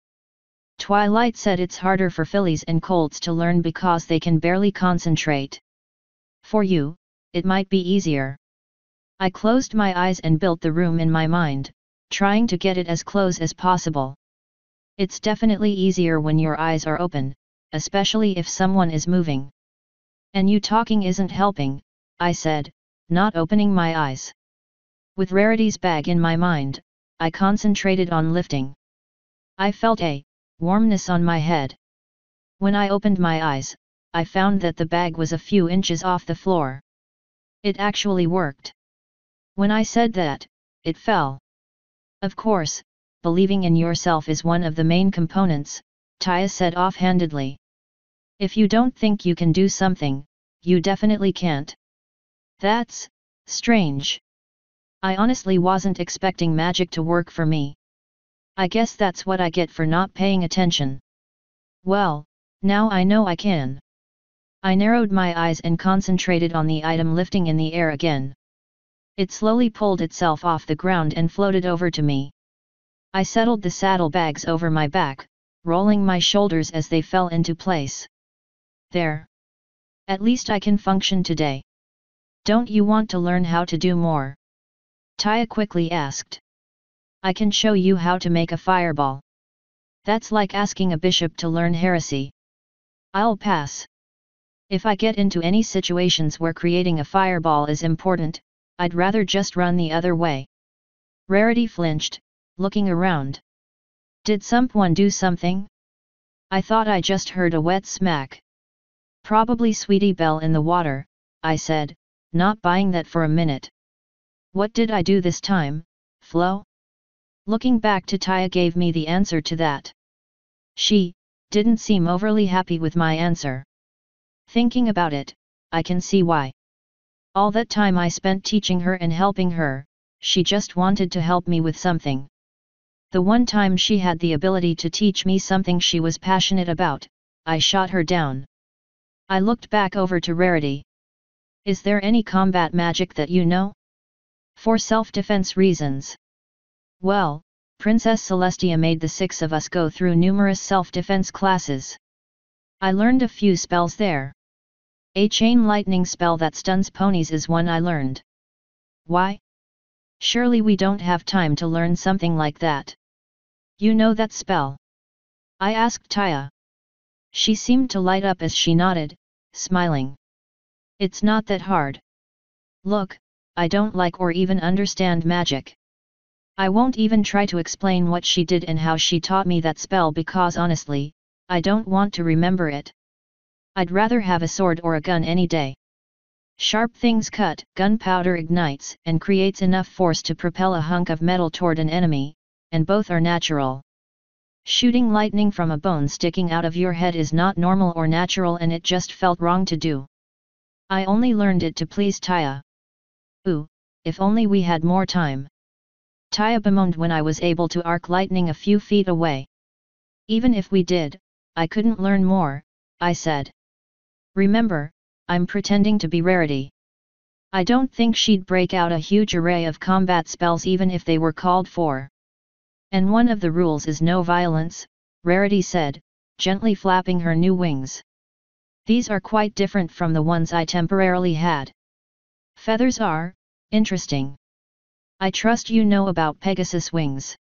Twilight said it's harder for fillies and colts to learn because they can barely concentrate. For you, it might be easier. I closed my eyes and built the room in my mind, trying to get it as close as possible. It's definitely easier when your eyes are open, especially if someone is moving. And you talking isn't helping, I said, not opening my eyes. With Rarity's bag in my mind, I concentrated on lifting. I felt a warmness on my head. When I opened my eyes, I found that the bag was a few inches off the floor. It actually worked. When I said that, it fell. Of course, believing in yourself is one of the main components, Taya said offhandedly. If you don't think you can do something, you definitely can't. That's strange. I honestly wasn't expecting magic to work for me. I guess that's what I get for not paying attention. Well, now I know I can. I narrowed my eyes and concentrated on the item lifting in the air again. It slowly pulled itself off the ground and floated over to me. I settled the saddlebags over my back, rolling my shoulders as they fell into place. There. At least I can function today. Don't you want to learn how to do more? Taya quickly asked. I can show you how to make a fireball. That's like asking a bishop to learn heresy. I'll pass. If I get into any situations where creating a fireball is important, I'd rather just run the other way. Rarity flinched, looking around. Did someone do something? I thought I just heard a wet smack. Probably Sweetie Belle in the water, I said, not buying that for a minute. What did I do this time, Flo? Looking back to Taya gave me the answer to that. She didn't seem overly happy with my answer. Thinking about it, I can see why. All that time I spent teaching her and helping her, she just wanted to help me with something. The one time she had the ability to teach me something she was passionate about, I shot her down. I looked back over to Rarity. Is there any combat magic that you know? For self-defense reasons. Well, Princess Celestia made the 6 of us go through numerous self-defense classes. I learned a few spells there. A chain lightning spell that stuns ponies is one I learned. Why? Surely we don't have time to learn something like that. You know that spell? I asked Taya. She seemed to light up as she nodded, smiling. It's not that hard. Look, I don't like or even understand magic. I won't even try to explain what she did and how she taught me that spell because honestly, I don't want to remember it. I'd rather have a sword or a gun any day. Sharp things cut, gunpowder ignites and creates enough force to propel a hunk of metal toward an enemy, and both are natural. Shooting lightning from a bone sticking out of your head is not normal or natural and it just felt wrong to do. I only learned it to please Taya. Ooh, if only we had more time. Taya bemoaned when I was able to arc lightning a few feet away. Even if we did, I couldn't learn more, I said. Remember, I'm pretending to be Rarity. I don't think she'd break out a huge array of combat spells even if they were called for. And one of the rules is no violence, Rarity said, gently flapping her new wings. These are quite different from the ones I temporarily had. Feathers are, interesting. I trust you know about Pegasus wings.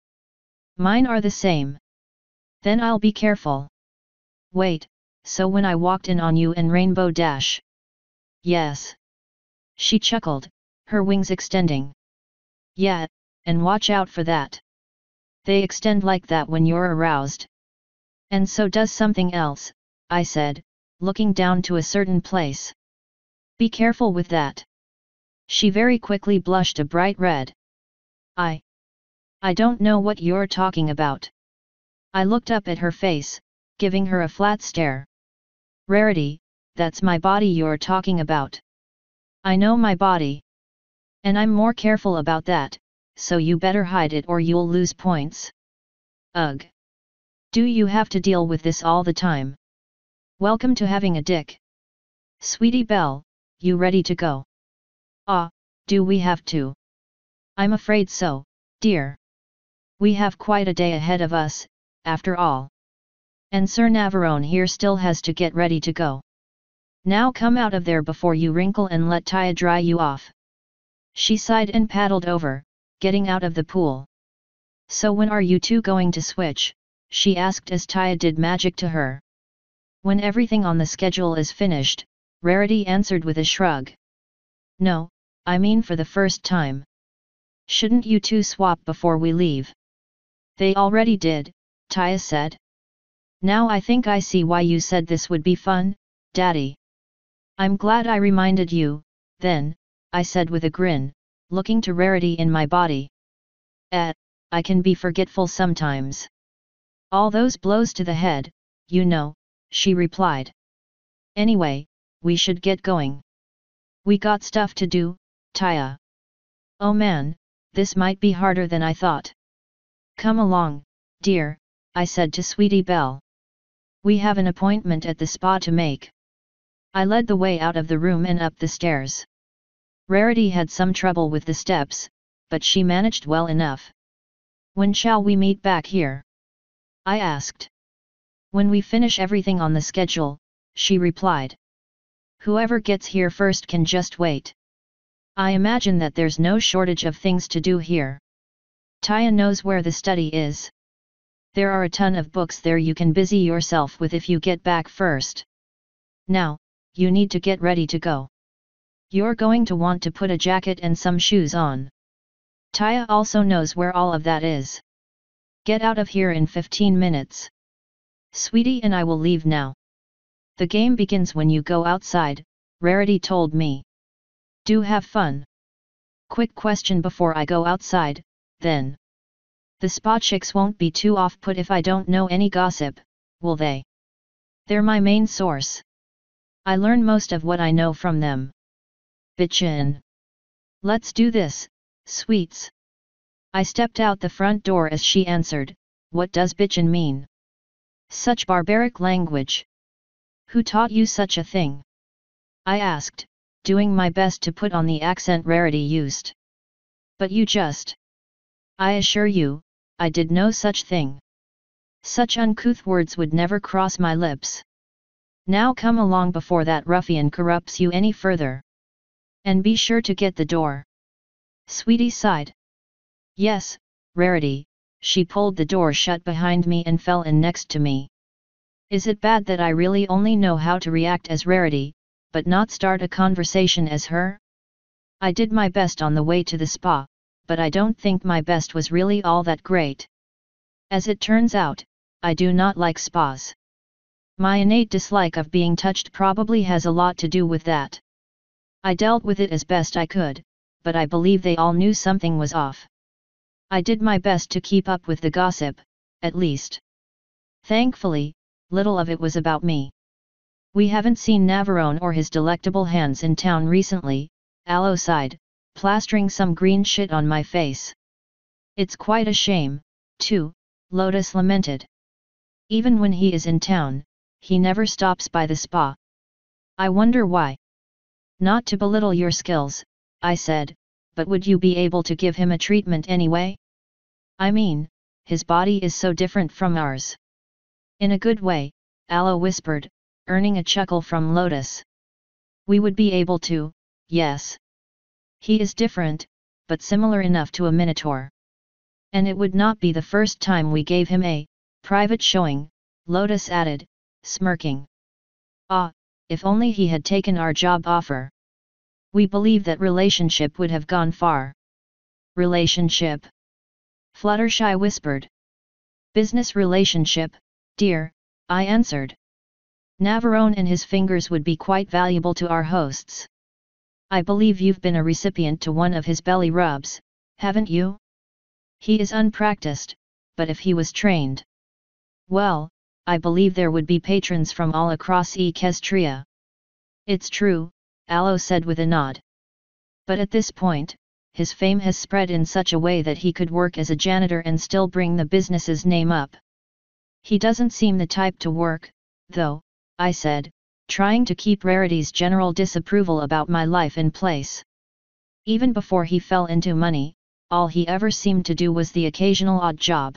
Mine are the same. Then I'll be careful. Wait, so when I walked in on you and Rainbow Dash? Yes. She chuckled, her wings extending. Yeah, and watch out for that. They extend like that when you're aroused. And so does something else, I said, looking down to a certain place. Be careful with that. She very quickly blushed a bright red. I don't know what you're talking about. I looked up at her face, giving her a flat stare. Rarity, that's my body you're talking about. I know my body. And I'm more careful about that, so you better hide it or you'll lose points. Ugh. Do you have to deal with this all the time? Welcome to having a dick. Sweetie Belle, you ready to go? Do we have to? I'm afraid so, dear. We have quite a day ahead of us, after all. And Sir Navarone here still has to get ready to go. Now come out of there before you wrinkle and let Taya dry you off. She sighed and paddled over, getting out of the pool. So when are you two going to switch? She asked as Taya did magic to her. When everything on the schedule is finished, Rarity answered with a shrug. No, I mean for the first time. Shouldn't you two swap before we leave? They already did, Taya said. Now I think I see why you said this would be fun, Daddy. I'm glad I reminded you, then, I said with a grin, looking to Rarity in my body. I can be forgetful sometimes. All those blows to the head, you know, she replied. Anyway, we should get going. We got stuff to do, Taya. Oh man, this might be harder than I thought. Come along, dear, I said to Sweetie Belle. We have an appointment at the spa to make. I led the way out of the room and up the stairs. Rarity had some trouble with the steps, but she managed well enough. When shall we meet back here? I asked. When we finish everything on the schedule, she replied. Whoever gets here first can just wait. I imagine that there's no shortage of things to do here. Taya knows where the study is. There are a ton of books there you can busy yourself with if you get back first. Now, you need to get ready to go. You're going to want to put a jacket and some shoes on. Taya also knows where all of that is. Get out of here in 15 minutes. Sweetie and I will leave now. The game begins when you go outside, Rarity told me. Do have fun. Quick question before I go outside, then. The spa chicks won't be too off-put if I don't know any gossip, will they? They're my main source. I learn most of what I know from them. Bitchin'. Let's do this, sweets. I stepped out the front door as she answered, what does bitchin' mean? Such barbaric language. Who taught you such a thing? I asked, doing my best to put on the accent Rarity used. But you just. I assure you, I did no such thing. Such uncouth words would never cross my lips. Now come along before that ruffian corrupts you any further. And be sure to get the door. Sweetie sighed. Yes, Rarity, she pulled the door shut behind me and fell in next to me. Is it bad that I really only know how to react as Rarity, but not start a conversation as her? I did my best on the way to the spa, but I don't think my best was really all that great. As it turns out, I do not like spas. My innate dislike of being touched probably has a lot to do with that. I dealt with it as best I could, but I believe they all knew something was off. I did my best to keep up with the gossip, at least. Thankfully, little of it was about me. We haven't seen Navarone or his delectable hands in town recently, Aloe sighed, plastering some green shit on my face. It's quite a shame, too, Lotus lamented. Even when he is in town, he never stops by the spa. I wonder why. Not to belittle your skills, I said, but would you be able to give him a treatment anyway? I mean, his body is so different from ours. In a good way, Aloe whispered, earning a chuckle from Lotus. We would be able to, yes. He is different, but similar enough to a minotaur. And it would not be the first time we gave him a private showing, Lotus added, smirking. Ah, if only he had taken our job offer. We believe that relationship would have gone far. Relationship? Fluttershy whispered. Business relationship, dear, I answered. Navarone and his fingers would be quite valuable to our hosts. I believe you've been a recipient to one of his belly rubs, haven't you? He is unpracticed, but if he was trained. Well, I believe there would be patrons from all across Equestria. It's true, Aloe said with a nod. But at this point, his fame has spread in such a way that he could work as a janitor and still bring the business's name up. He doesn't seem the type to work, though, I said, trying to keep Rarity's general disapproval about my life in place. Even before he fell into money, all he ever seemed to do was the occasional odd job.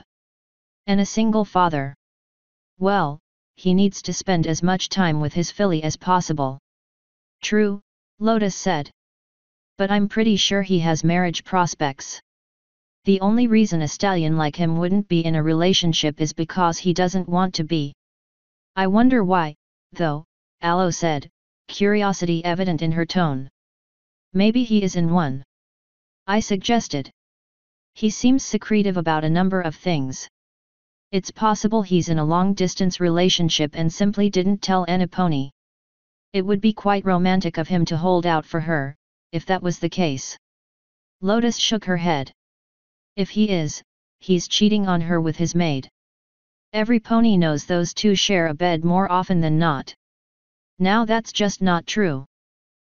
And a single father. Well, he needs to spend as much time with his filly as possible. True, Lotus said. But I'm pretty sure he has marriage prospects. The only reason a stallion like him wouldn't be in a relationship is because he doesn't want to be. I wonder why, though, Aloe said, curiosity evident in her tone. Maybe he is in one. I suggested. He seems secretive about a number of things. It's possible he's in a long-distance relationship and simply didn't tell Aniponi. It would be quite romantic of him to hold out for her, if that was the case. Lotus shook her head. If he is, he's cheating on her with his maid. Every pony knows those two share a bed more often than not. Now that's just not true.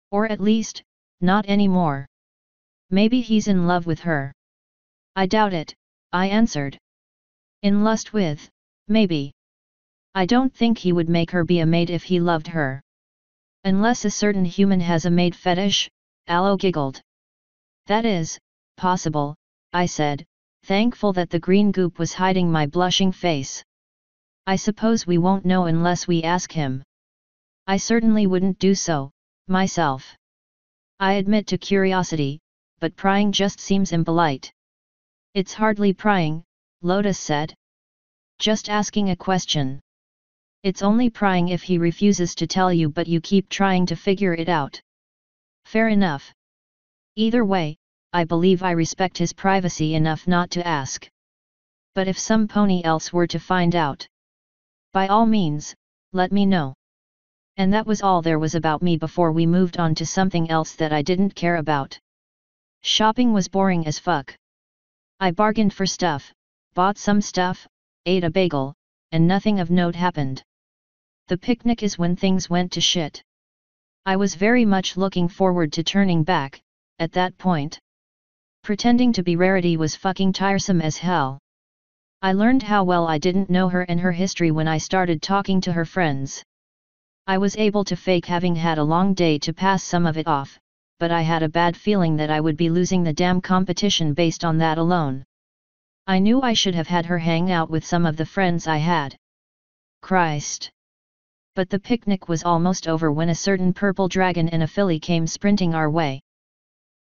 Or at least, not anymore. Maybe he's in love with her. I doubt it, I answered. In lust with, maybe. I don't think he would make her be a maid if he loved her. Unless a certain human has a maid fetish, Aloe giggled. That is, possible, I said, thankful that the green goop was hiding my blushing face. I suppose we won't know unless we ask him. I certainly wouldn't do so, myself. I admit to curiosity, but prying just seems impolite. It's hardly prying, Lotus said. Just asking a question. It's only prying if he refuses to tell you but you keep trying to figure it out. Fair enough. Either way, I believe I respect his privacy enough not to ask. But if some pony else were to find out, by all means, let me know. And that was all there was about me before we moved on to something else that I didn't care about. Shopping was boring as fuck. I bargained for stuff, bought some stuff, ate a bagel, and nothing of note happened. The picnic is when things went to shit. I was very much looking forward to turning back, at that point. Pretending to be Rarity was fucking tiresome as hell. I learned how well I didn't know her and her history when I started talking to her friends. I was able to fake having had a long day to pass some of it off, but I had a bad feeling that I would be losing the damn competition based on that alone. I knew I should have had her hang out with some of the friends I had. Christ. But the picnic was almost over when a certain purple dragon and a filly came sprinting our way.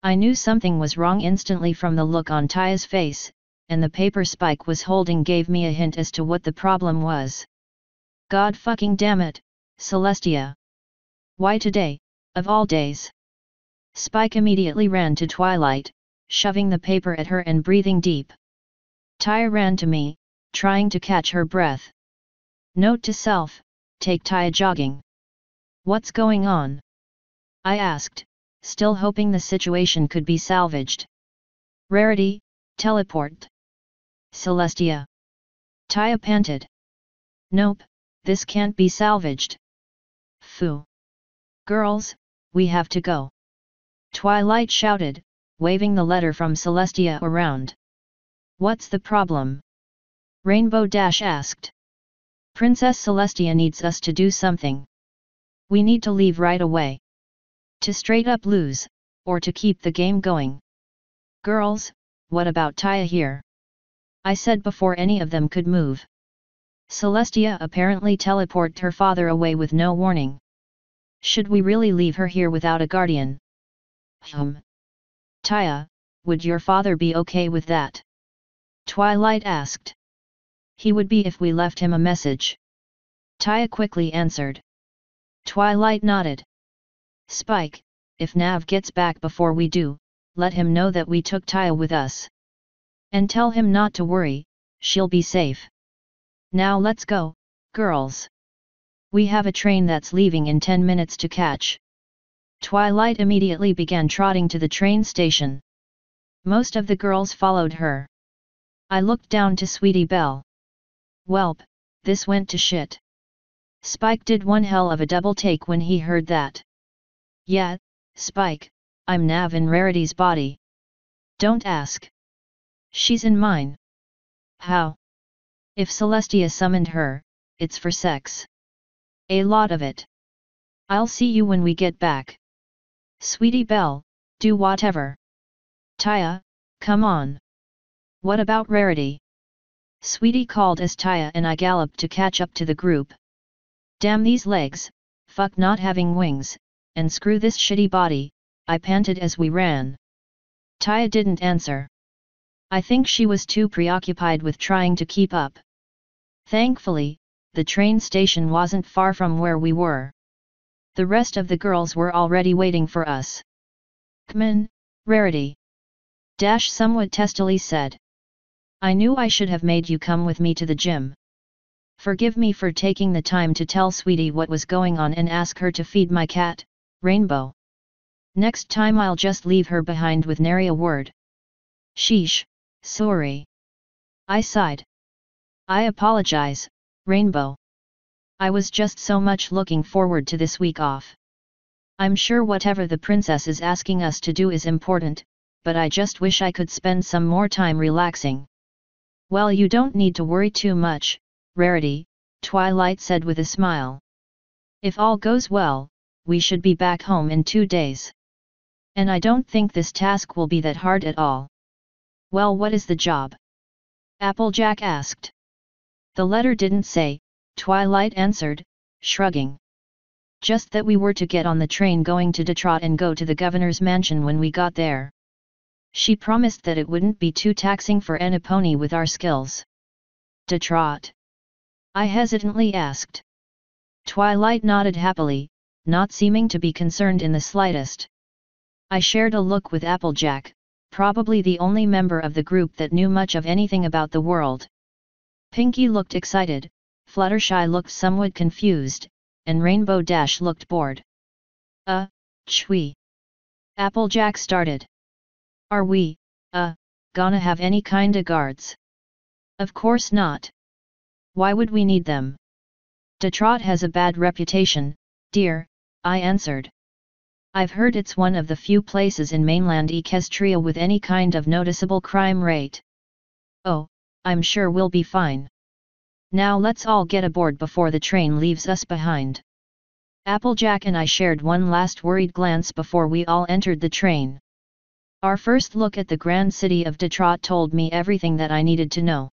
I knew something was wrong instantly from the look on Taya's face, and the paper Spike was holding gave me a hint as to what the problem was. God fucking damn it, Celestia. Why today, of all days? Spike immediately ran to Twilight, shoving the paper at her and breathing deep. Taya ran to me, trying to catch her breath. Note to self, take Taya jogging. What's going on? I asked, still hoping the situation could be salvaged. Rarity, teleport. Celestia. Taya panted. Nope, this can't be salvaged. Phew. Girls, we have to go. Twilight shouted, waving the letter from Celestia around. What's the problem? Rainbow Dash asked. Princess Celestia needs us to do something. We need to leave right away. To straight up lose, or to keep the game going. Girls, what about Taya here? I said before any of them could move. Celestia apparently teleported her father away with no warning. Should we really leave her here without a guardian? Taya, would your father be okay with that? Twilight asked. He would be if we left him a message. Taya quickly answered. Twilight nodded. Spike, if Nav gets back before we do, let him know that we took Taya with us. And tell him not to worry, she'll be safe. Now let's go, girls. We have a train that's leaving in 10 minutes to catch. Twilight immediately began trotting to the train station. Most of the girls followed her. I looked down to Sweetie Belle. Welp, this went to shit. Spike did one hell of a double take when he heard that. Yeah, Spike, I'm Nav in Rarity's body. Don't ask. She's in mine. How? If Celestia summoned her, it's for sex. A lot of it. I'll see you when we get back. Sweetie Belle, do whatever. Taya, come on. What about Rarity? Sweetie called as Taya and I galloped to catch up to the group. Damn these legs, fuck not having wings, and screw this shitty body, I panted as we ran. Taya didn't answer. I think she was too preoccupied with trying to keep up. Thankfully, the train station wasn't far from where we were. The rest of the girls were already waiting for us. C'mon, Rarity. Dash somewhat testily said. I knew I should have made you come with me to the gym. Forgive me for taking the time to tell Sweetie what was going on and ask her to feed my cat, Rainbow. Next time I'll just leave her behind with nary a word. Sheesh, sorry. I sighed. I apologize, Rainbow. I was just so much looking forward to this week off. I'm sure whatever the princess is asking us to do is important, but I just wish I could spend some more time relaxing. Well, you don't need to worry too much, Rarity, Twilight said with a smile. If all goes well, we should be back home in 2 days. And I don't think this task will be that hard at all. Well, what is the job? Applejack asked. The letter didn't say, Twilight answered, shrugging. Just that we were to get on the train going to Detroit and go to the governor's mansion when we got there. She promised that it wouldn't be too taxing for any pony with our skills. Detroit? I hesitantly asked. Twilight nodded happily, not seeming to be concerned in the slightest. I shared a look with Applejack, probably the only member of the group that knew much of anything about the world. Pinkie looked excited, Fluttershy looked somewhat confused, and Rainbow Dash looked bored. Chwee. Applejack started. Are we, gonna have any kinda guards? Of course not. Why would we need them? Detroit has a bad reputation, dear, I answered. I've heard it's one of the few places in mainland Equestria with any kind of noticeable crime rate. Oh, I'm sure we'll be fine. Now let's all get aboard before the train leaves us behind. Applejack and I shared one last worried glance before we all entered the train. Our first look at the grand city of Detroit told me everything that I needed to know.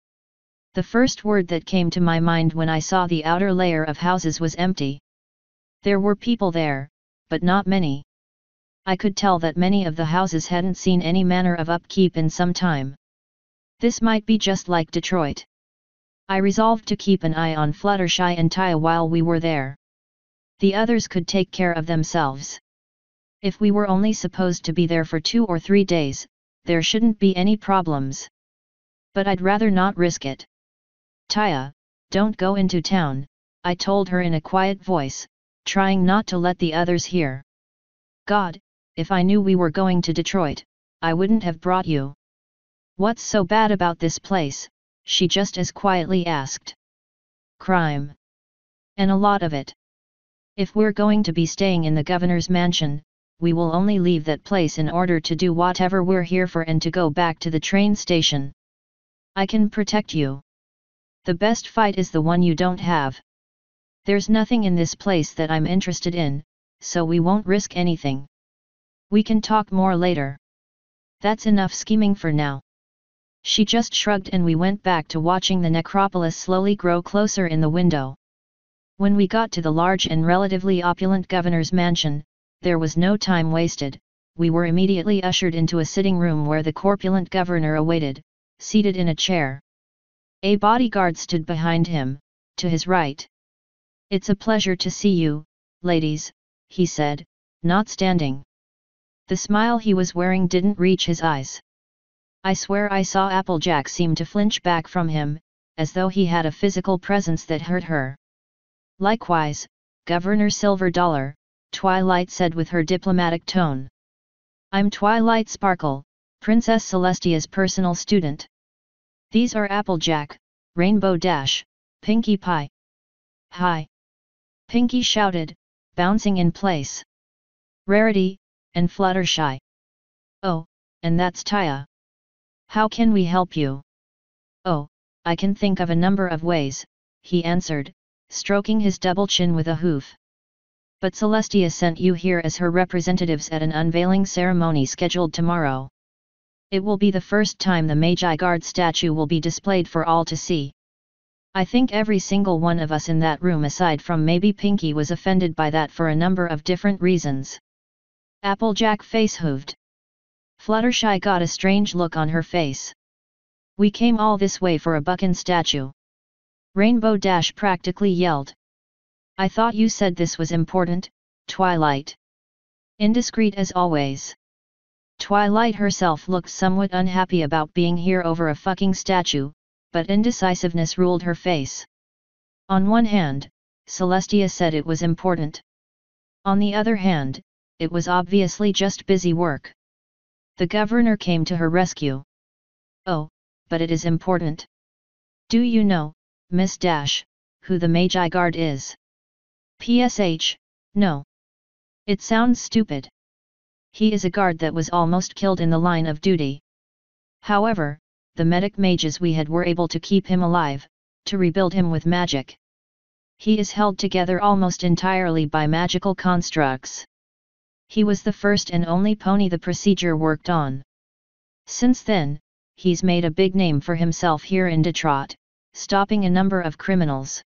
The first word that came to my mind when I saw the outer layer of houses was empty. There were people there, but not many. I could tell that many of the houses hadn't seen any manner of upkeep in some time. This might be just like Detroit. I resolved to keep an eye on Fluttershy and Taya while we were there. The others could take care of themselves. If we were only supposed to be there for 2 or 3 days, there shouldn't be any problems. But I'd rather not risk it. Taya, don't go into town, I told her in a quiet voice, trying not to let the others hear. God, if I knew we were going to Detroit, I wouldn't have brought you. What's so bad about this place? She just as quietly asked. Crime. And a lot of it. If we're going to be staying in the governor's mansion, we will only leave that place in order to do whatever we're here for and to go back to the train station. I can protect you. The best fight is the one you don't have. There's nothing in this place that I'm interested in, so we won't risk anything. We can talk more later. That's enough scheming for now. She just shrugged and we went back to watching the necropolis slowly grow closer in the window. When we got to the large and relatively opulent governor's mansion, there was no time wasted. We were immediately ushered into a sitting room where the corpulent governor awaited, seated in a chair. A bodyguard stood behind him, to his right. "It's a pleasure to see you, ladies," he said, not standing. The smile he was wearing didn't reach his eyes. I swear I saw Applejack seem to flinch back from him, as though he had a physical presence that hurt her. "Likewise, Governor Silver Dollar," Twilight said with her diplomatic tone. "I'm Twilight Sparkle, Princess Celestia's personal student. These are Applejack, Rainbow Dash, Pinkie Pie." "Hi!" Pinkie shouted, bouncing in place. "Rarity, and Fluttershy. Oh, and that's Taya. How can we help you?" "Oh, I can think of a number of ways," he answered, stroking his double chin with a hoof. "But Celestia sent you here as her representatives at an unveiling ceremony scheduled tomorrow. It will be the first time the Magi Guard statue will be displayed for all to see. I think every single one of us in that room aside from maybe Pinkie was offended by that for a number of different reasons." Applejack face-hooved. Fluttershy got a strange look on her face. "We came all this way for a buckin statue?" Rainbow Dash practically yelled. "I thought you said this was important, Twilight." Indiscreet as always. Twilight herself looked somewhat unhappy about being here over a fucking statue, but indecisiveness ruled her face. On one hand, Celestia said it was important. On the other hand, it was obviously just busy work. The governor came to her rescue. "Oh, but it is important. Do you know, Miss Dash, who the Magi Guard is?" "PSH, no. It sounds stupid. He is a guard that was almost killed in the line of duty. However, the medic mages we had were able to keep him alive, to rebuild him with magic. He is held together almost entirely by magical constructs. He was the first and only pony the procedure worked on. Since then, he's made a big name for himself here in Detroit, stopping a number of criminals.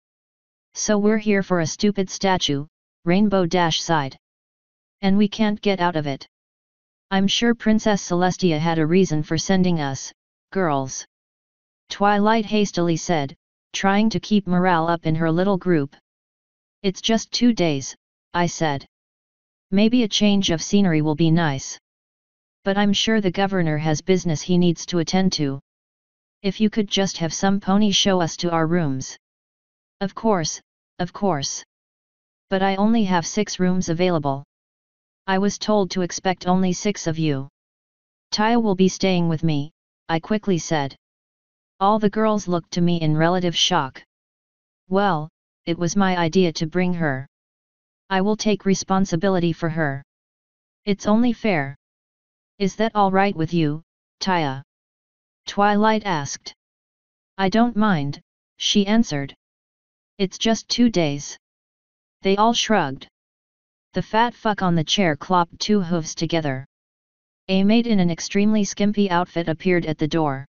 So we're here for a stupid statue," Rainbow Dash sighed. "And we can't get out of it. I'm sure Princess Celestia had a reason for sending us, girls," Twilight hastily said, trying to keep morale up in her little group. "It's just 2 days," I said. "Maybe a change of scenery will be nice. But I'm sure the governor has business he needs to attend to. If you could just have some pony show us to our rooms." Of course. But I only have 6 rooms available. I was told to expect only 6 of you." "Taya will be staying with me," I quickly said. All the girls looked to me in relative shock. "Well, it was my idea to bring her. I will take responsibility for her. It's only fair." "Is that all right with you, Taya?" Twilight asked. "I don't mind," she answered. "It's just 2 days." They all shrugged. The fat fuck on the chair clopped 2 hooves together. A maid in an extremely skimpy outfit appeared at the door.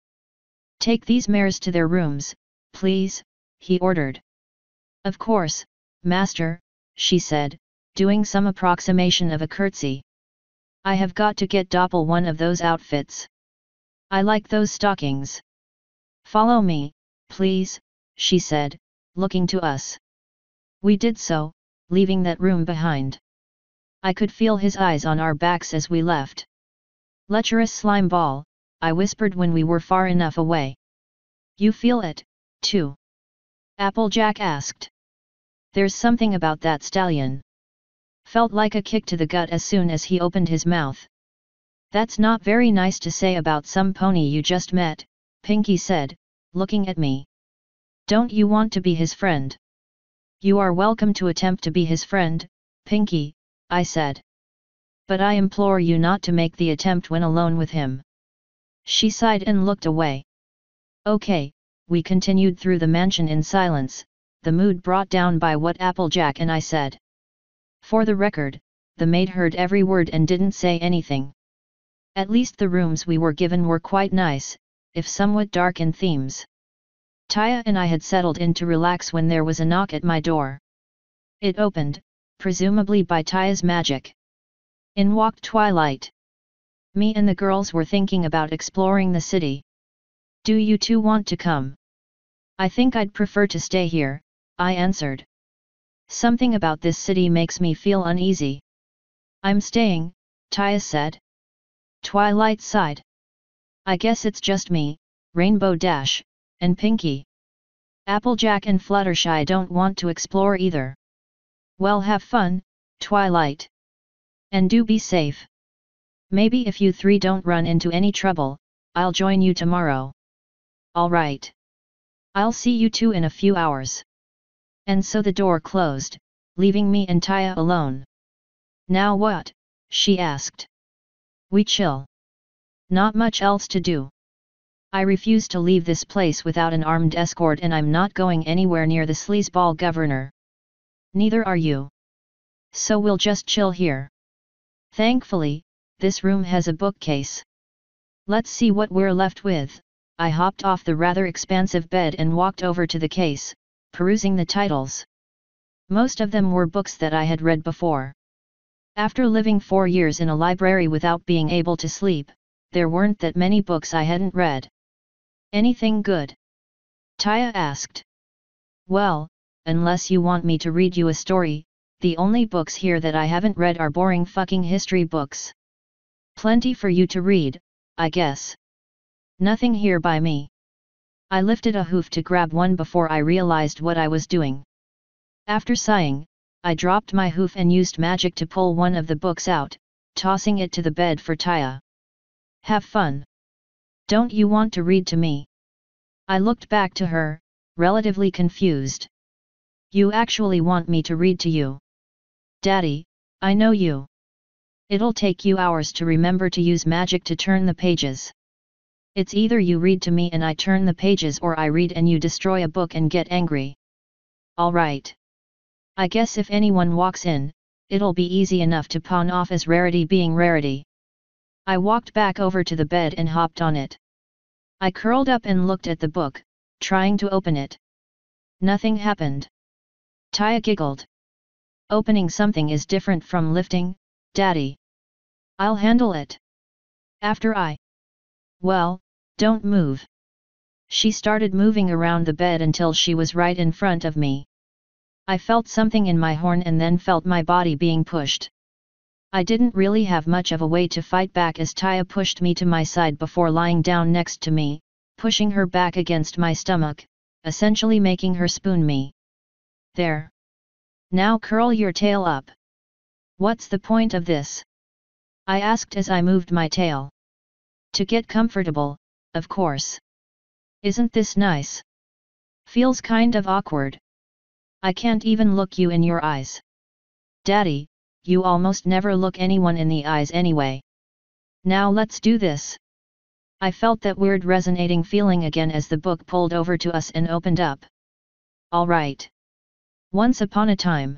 "Take these mares to their rooms, please," he ordered. "Of course, master," she said, doing some approximation of a curtsy. "I have got to get Doppel one of those outfits. I like those stockings." "Follow me, please," she said, looking to us. We did so, leaving that room behind. I could feel his eyes on our backs as we left. "Lecherous slime ball," I whispered when we were far enough away. "You feel it, too?" Applejack asked. "There's something about that stallion." Felt like a kick to the gut as soon as he opened his mouth. "That's not very nice to say about some pony you just met," Pinkie said, looking at me. "Don't you want to be his friend?" "You are welcome to attempt to be his friend, Pinkie," I said. "But I implore you not to make the attempt when alone with him." She sighed and looked away. Okay, we continued through the mansion in silence, the mood brought down by what Applejack and I said. For the record, the maid heard every word and didn't say anything. At least the rooms we were given were quite nice, if somewhat dark in themes. Taya and I had settled in to relax when there was a knock at my door. It opened, presumably by Taya's magic. In walked Twilight. Me and the girls were thinking about exploring the city. Do you two want to come? I think I'd prefer to stay here, I answered. Something about this city makes me feel uneasy. I'm staying, Taya said. Twilight sighed. I guess it's just me, Rainbow Dash, and Pinky. Applejack and Fluttershy don't want to explore either. Well, have fun, Twilight. And do be safe. Maybe if you three don't run into any trouble, I'll join you tomorrow. Alright. I'll see you two in a few hours. And so the door closed, leaving me and Taya alone. Now what? She asked. We chill. Not much else to do. I refuse to leave this place without an armed escort, and I'm not going anywhere near the sleazeball governor. Neither are you. So we'll just chill here. Thankfully, this room has a bookcase. Let's see what we're left with. I hopped off the rather expansive bed and walked over to the case, perusing the titles. Most of them were books that I had read before. After living 4 years in a library without being able to sleep, there weren't that many books I hadn't read. Anything good? Taya asked. Well, unless you want me to read you a story, the only books here that I haven't read are boring fucking history books. Plenty for you to read, I guess. Nothing here by me. I lifted a hoof to grab one before I realized what I was doing. After sighing, I dropped my hoof and used magic to pull one of the books out, tossing it to the bed for Taya. Have fun. Don't you want to read to me? I looked back to her, relatively confused. You actually want me to read to you? Daddy, I know you. It'll take you hours to remember to use magic to turn the pages. It's either you read to me and I turn the pages, or I read and you destroy a book and get angry. Alright. I guess if anyone walks in, it'll be easy enough to pawn off as Rarity being Rarity. I walked back over to the bed and hopped on it. I curled up and looked at the book, trying to open it. Nothing happened. Taya giggled. Opening something is different from lifting, Daddy. I'll handle it. After I. Well, don't move. She started moving around the bed until she was right in front of me. I felt something in my horn and then felt my body being pushed. I didn't really have much of a way to fight back as Taya pushed me to my side before lying down next to me, pushing her back against my stomach, essentially making her spoon me. There. Now curl your tail up. What's the point of this? I asked as I moved my tail. To get comfortable, of course. Isn't this nice? Feels kind of awkward. I can't even look you in your eyes. Daddy, you almost never look anyone in the eyes anyway. Now let's do this. I felt that weird resonating feeling again as the book pulled over to us and opened up. Alright. Once upon a time.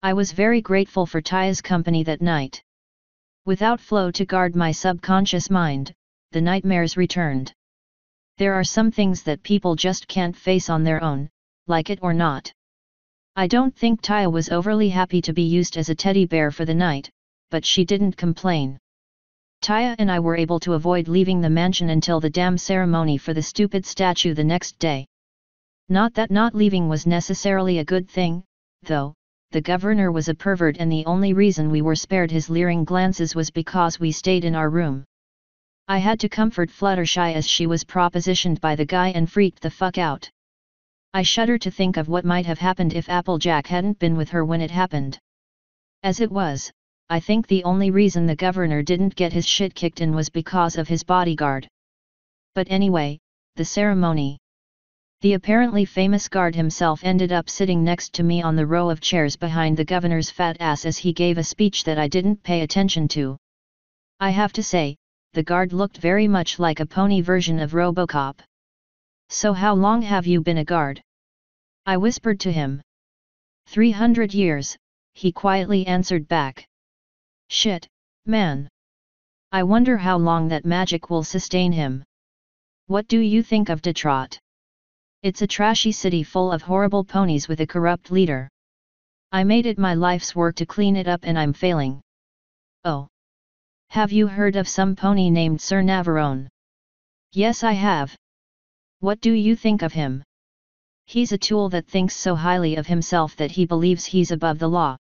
I was very grateful for Taya's company that night. Without Flo to guard my subconscious mind, the nightmares returned. There are some things that people just can't face on their own, like it or not. I don't think Taya was overly happy to be used as a teddy bear for the night, but she didn't complain. Taya and I were able to avoid leaving the mansion until the damn ceremony for the stupid statue the next day. Not that not leaving was necessarily a good thing, though. The governor was a pervert and the only reason we were spared his leering glances was because we stayed in our room. I had to comfort Fluttershy as she was propositioned by the guy and freaked the fuck out. I shudder to think of what might have happened if Applejack hadn't been with her when it happened. As it was, I think the only reason the governor didn't get his shit kicked in was because of his bodyguard. But anyway, the ceremony. The apparently famous guard himself ended up sitting next to me on the row of chairs behind the governor's fat ass as he gave a speech that I didn't pay attention to. I have to say, the guard looked very much like a pony version of RoboCop. So how long have you been a guard? I whispered to him. 300 years, he quietly answered back. Shit, man. I wonder how long that magic will sustain him. What do you think of Detroit? It's a trashy city full of horrible ponies with a corrupt leader. I made it my life's work to clean it up and I'm failing. Oh. Have you heard of some pony named Sir Navarone? Yes, I have. What do you think of him? He's a tool that thinks so highly of himself that he believes he's above the law.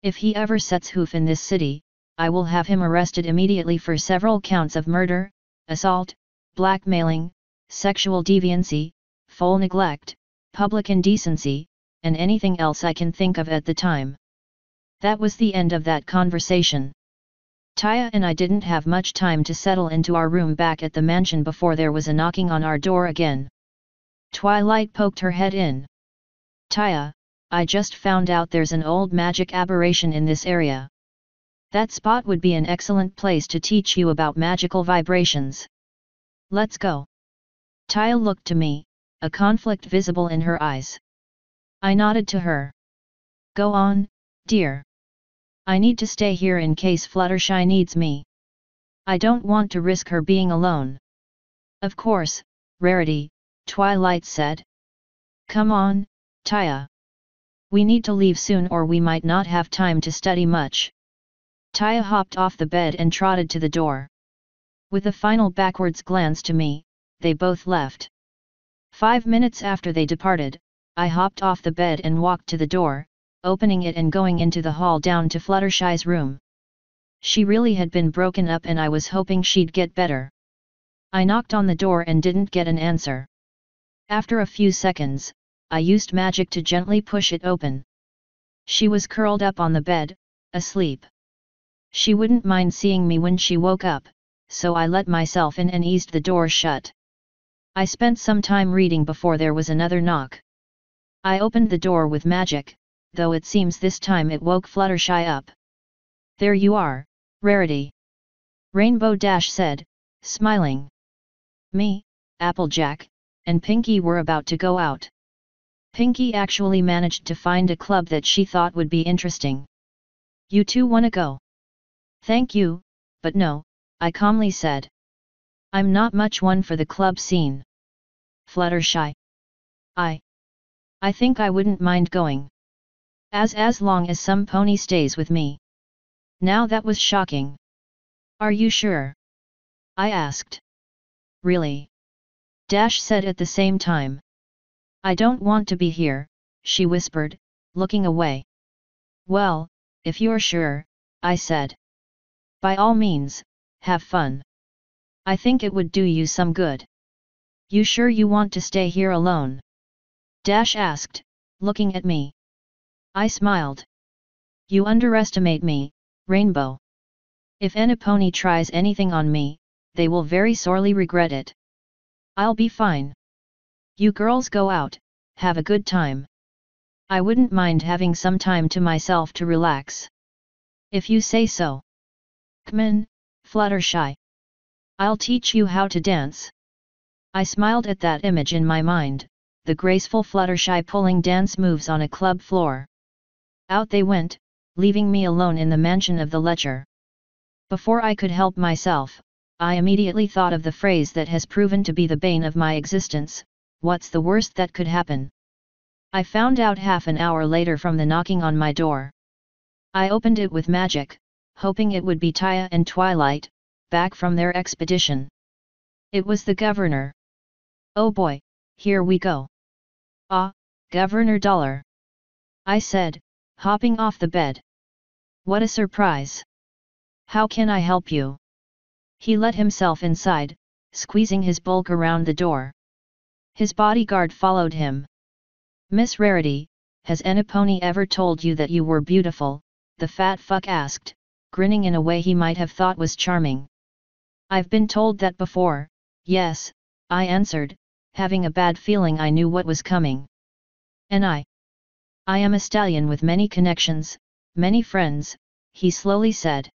If he ever sets hoof in this city, I will have him arrested immediately for several counts of murder, assault, blackmailing, sexual deviancy, foul neglect, public indecency, and anything else I can think of at the time. That was the end of that conversation. Taya and I didn't have much time to settle into our room back at the mansion before there was a knocking on our door again. Twilight poked her head in. Taya, I just found out there's an old magic aberration in this area. That spot would be an excellent place to teach you about magical vibrations. Let's go. Taya looked to me, a conflict visible in her eyes. I nodded to her. Go on, dear. I need to stay here in case Fluttershy needs me. I don't want to risk her being alone. Of course, Rarity, Twilight said. Come on, Taya. We need to leave soon or we might not have time to study much. Taya hopped off the bed and trotted to the door. With a final backwards glance to me, they both left. 5 minutes after they departed, I hopped off the bed and walked to the door, opening it and going into the hall down to Fluttershy's room. She really had been broken up and I was hoping she'd get better. I knocked on the door and didn't get an answer. After a few seconds, I used magic to gently push it open. She was curled up on the bed, asleep. She wouldn't mind seeing me when she woke up, so I let myself in and eased the door shut. I spent some time reading before there was another knock. I opened the door with magic, though it seems this time it woke Fluttershy up. There you are, Rarity. Rainbow Dash said, smiling. Me, Applejack, and Pinky were about to go out. Pinky actually managed to find a club that she thought would be interesting. You two wanna go? Thank you, but no, I calmly said. I'm not much one for the club scene. Fluttershy. I think I wouldn't mind going. As long as some pony stays with me. Now that was shocking. Are you sure? I asked. Really? Dash said at the same time. I don't want to be here, she whispered, looking away. Well, if you're sure, I said. By all means, have fun. I think it would do you some good. You sure you want to stay here alone? Dash asked, looking at me. I smiled. You underestimate me, Rainbow. If any pony tries anything on me, they will very sorely regret it. I'll be fine. You girls go out, have a good time. I wouldn't mind having some time to myself to relax. If you say so. Come in, Fluttershy. I'll teach you how to dance. I smiled at that image in my mind, the graceful Fluttershy pulling dance moves on a club floor. Out they went, leaving me alone in the mansion of the Lecher. Before I could help myself, I immediately thought of the phrase that has proven to be the bane of my existence, what's the worst that could happen? I found out half an hour later from the knocking on my door. I opened it with magic, hoping it would be Taya and Twilight, back from their expedition. It was the governor. Oh boy, here we go. Ah, Governor Dollar. I said, hopping off the bed. What a surprise. How can I help you? He let himself inside, squeezing his bulk around the door. His bodyguard followed him. Miss Rarity, has any pony ever told you that you were beautiful? The fat fuck asked, grinning in a way he might have thought was charming. I've been told that before, yes, I answered, having a bad feeling I knew what was coming. And I am a stallion with many connections, many friends, he slowly said.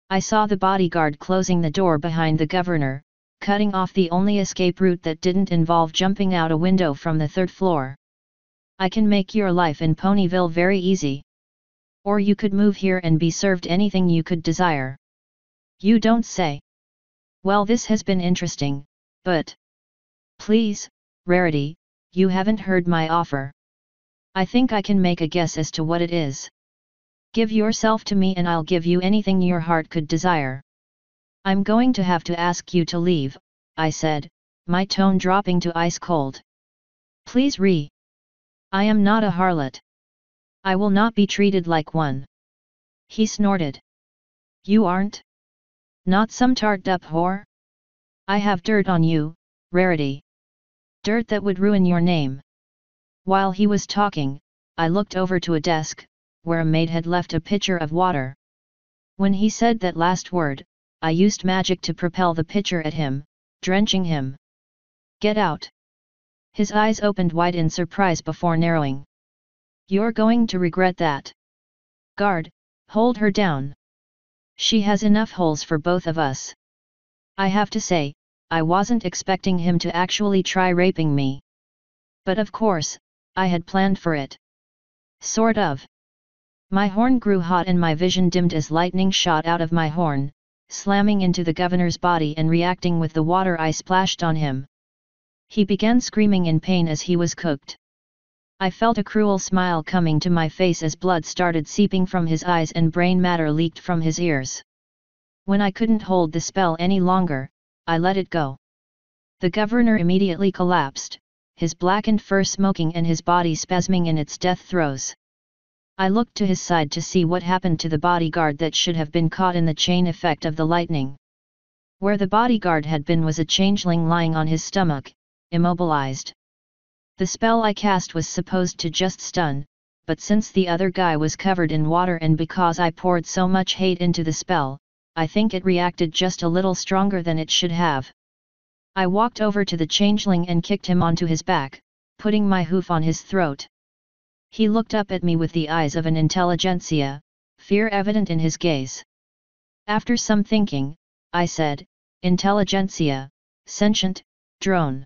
I saw the bodyguard closing the door behind the governor, cutting off the only escape route that didn't involve jumping out a window from the third floor. I can make your life in Ponyville very easy. Or you could move here and be served anything you could desire. You don't say. Well, this has been interesting, but... Please, Rarity, you haven't heard my offer. I think I can make a guess as to what it is. Give yourself to me and I'll give you anything your heart could desire. I'm going to have to ask you to leave, I said, my tone dropping to ice cold. Please I am not a harlot. I will not be treated like one. He snorted. You aren't? Not some tart-up whore? I have dirt on you, Rarity. Dirt that would ruin your name. While he was talking, I looked over to a desk, where a maid had left a pitcher of water. When he said that last word, I used magic to propel the pitcher at him, drenching him. Get out. His eyes opened wide in surprise before narrowing. You're going to regret that. Guard, hold her down. She has enough holes for both of us. I have to say, I wasn't expecting him to actually try raping me. But of course, I had planned for it. Sort of. My horn grew hot and my vision dimmed as lightning shot out of my horn, slamming into the governor's body and reacting with the water I splashed on him. He began screaming in pain as he was cooked. I felt a cruel smile coming to my face as blood started seeping from his eyes and brain matter leaked from his ears. When I couldn't hold the spell any longer, I let it go. The governor immediately collapsed, his blackened fur smoking and his body spasming in its death throes. I looked to his side to see what happened to the bodyguard that should have been caught in the chain effect of the lightning. Where the bodyguard had been was a changeling lying on his stomach, immobilized. The spell I cast was supposed to just stun, but since the other guy was covered in water and because I poured so much hate into the spell, I think it reacted just a little stronger than it should have. I walked over to the changeling and kicked him onto his back, putting my hoof on his throat. He looked up at me with the eyes of an intelligentsia, fear evident in his gaze. After some thinking, I said, Intelligentsia, sentient, drone.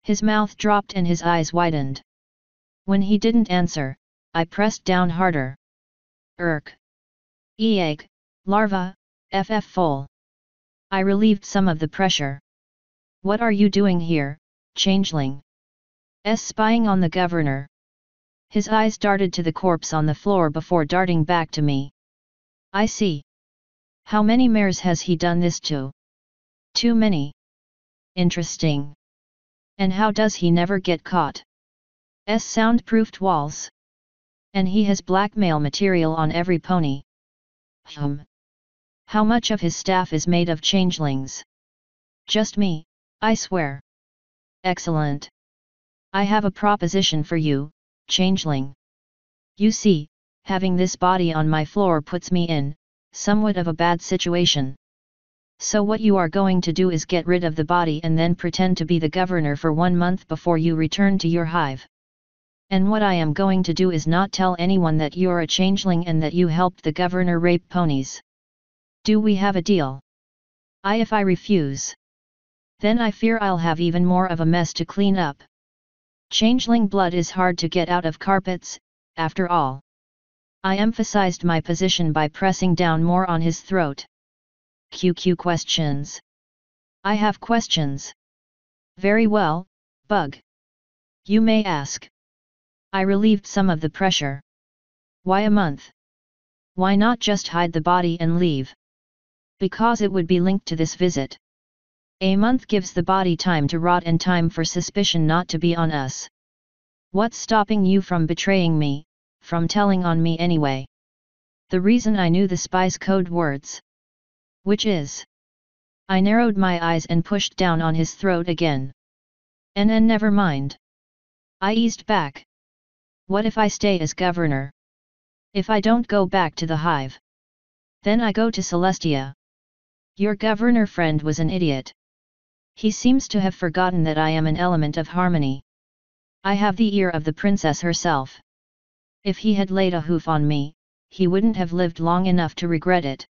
His mouth dropped and his eyes widened. When he didn't answer, I pressed down harder. Egg, larva, ff foal. I relieved some of the pressure. What are you doing here, changeling? Spying on the governor. His eyes darted to the corpse on the floor before darting back to me. I see. How many mares has he done this to? Too many. Interesting. And how does he never get caught? Soundproofed walls. And he has blackmail material on every pony. How much of his staff is made of changelings? Just me, I swear. Excellent. I have a proposition for you, changeling. You see, having this body on my floor puts me in, somewhat of a bad situation. So what you are going to do is get rid of the body and then pretend to be the governor for 1 month before you return to your hive. And what I am going to do is not tell anyone that you're a changeling and that you helped the governor rape ponies. Do we have a deal? If I refuse, then I fear I'll have even more of a mess to clean up. Changeling blood is hard to get out of carpets, after all. I emphasized my position by pressing down more on his throat. QQ questions. I have questions. Very well, Bug. You may ask. I relieved some of the pressure. Why a month? Why not just hide the body and leave? Because it would be linked to this visit. A month gives the body time to rot and time for suspicion not to be on us. What's stopping you from betraying me, from telling on me anyway? The reason I knew the spy's code words. Which is? I narrowed my eyes and pushed down on his throat again. And never mind. I eased back. What if I stay as governor? If I don't go back to the hive? Then I go to Celestia. Your governor friend was an idiot. He seems to have forgotten that I am an element of harmony. I have the ear of the princess herself. If he had laid a hoof on me, he wouldn't have lived long enough to regret it.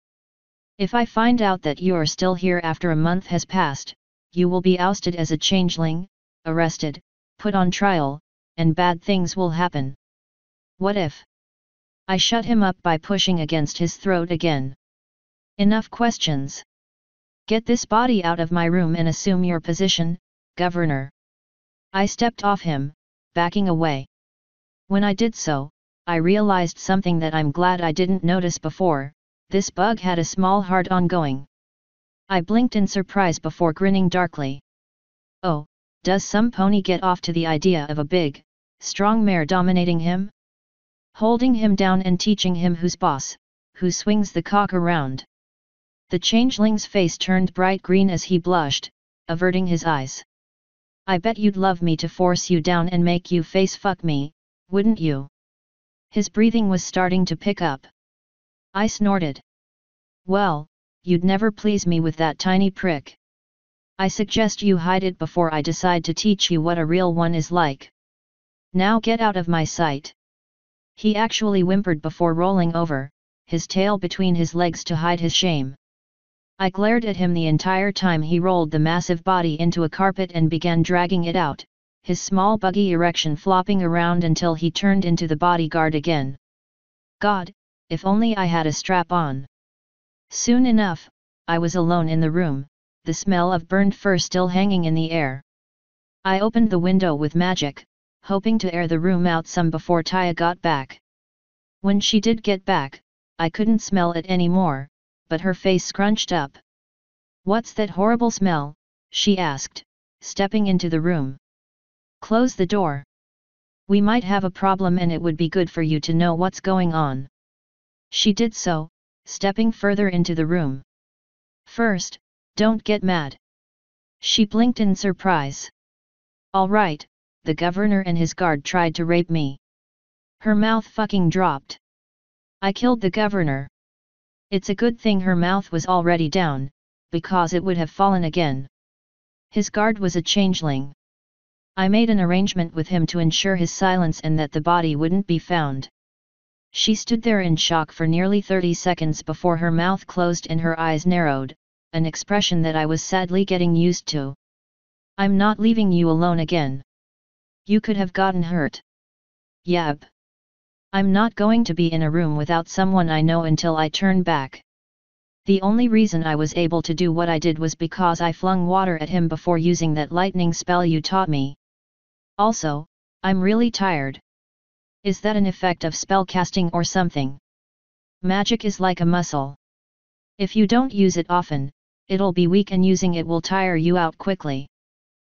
If I find out that you're still here after a month has passed, you will be ousted as a changeling, arrested, put on trial, and bad things will happen. What if? I shut him up by pushing against his throat again. Enough questions. Get this body out of my room and assume your position, Governor. I stepped off him, backing away. When I did so, I realized something that I'm glad I didn't notice before. This bug had a small heart ongoing. I blinked in surprise before grinning darkly. Oh, does some pony get off to the idea of a big, strong mare dominating him? Holding him down and teaching him who's boss, who swings the cock around. The changeling's face turned bright green as he blushed, averting his eyes. I bet you'd love me to force you down and make you face fuck me, wouldn't you? His breathing was starting to pick up. I snorted. Well, you'd never please me with that tiny prick. I suggest you hide it before I decide to teach you what a real one is like. Now get out of my sight. He actually whimpered before rolling over, his tail between his legs to hide his shame. I glared at him the entire time he rolled the massive body into a carpet and began dragging it out, his small buggy erection flopping around until he turned into the bodyguard again. God, if only I had a strap on. Soon enough, I was alone in the room, the smell of burned fur still hanging in the air. I opened the window with magic, hoping to air the room out some before Taya got back. When she did get back, I couldn't smell it anymore, but her face scrunched up. What's that horrible smell? She asked, stepping into the room. Close the door. We might have a problem and it would be good for you to know what's going on. She did so, stepping further into the room. First, don't get mad. She blinked in surprise. All right, the governor and his guard tried to rape me. Her mouth fucking dropped. I killed the governor. It's a good thing her mouth was already down, because it would have fallen again. His guard was a changeling. I made an arrangement with him to ensure his silence and that the body wouldn't be found. She stood there in shock for nearly 30 seconds before her mouth closed and her eyes narrowed, an expression that I was sadly getting used to. I'm not leaving you alone again. You could have gotten hurt. Yep. I'm not going to be in a room without someone I know until I turn back. The only reason I was able to do what I did was because I flung water at him before using that lightning spell you taught me. Also, I'm really tired. Is that an effect of spellcasting or something? Magic is like a muscle. If you don't use it often, it'll be weak and using it will tire you out quickly.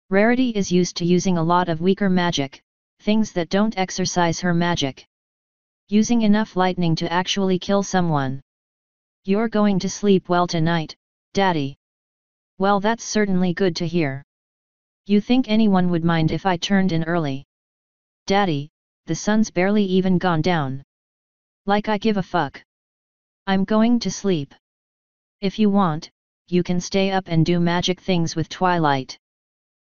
Rarity is used to using a lot of weaker magic, things that don't exercise her magic. Using enough lightning to actually kill someone. You're going to sleep well tonight, Daddy. Well, that's certainly good to hear. You think anyone would mind if I turned in early? Daddy, the sun's barely even gone down. Like I give a fuck. I'm going to sleep. If you want, you can stay up and do magic things with Twilight.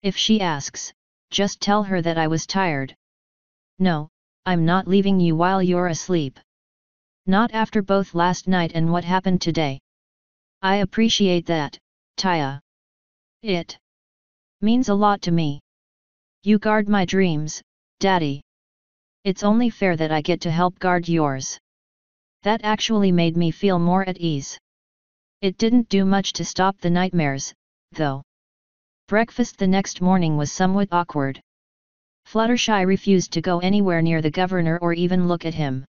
If she asks, just tell her that I was tired. No, I'm not leaving you while you're asleep. Not after both last night and what happened today. I appreciate that, Taya. It means a lot to me. You guard my dreams, Daddy. It's only fair that I get to help guard yours. That actually made me feel more at ease. It didn't do much to stop the nightmares, though. Breakfast the next morning was somewhat awkward. Fluttershy refused to go anywhere near the governor or even look at him.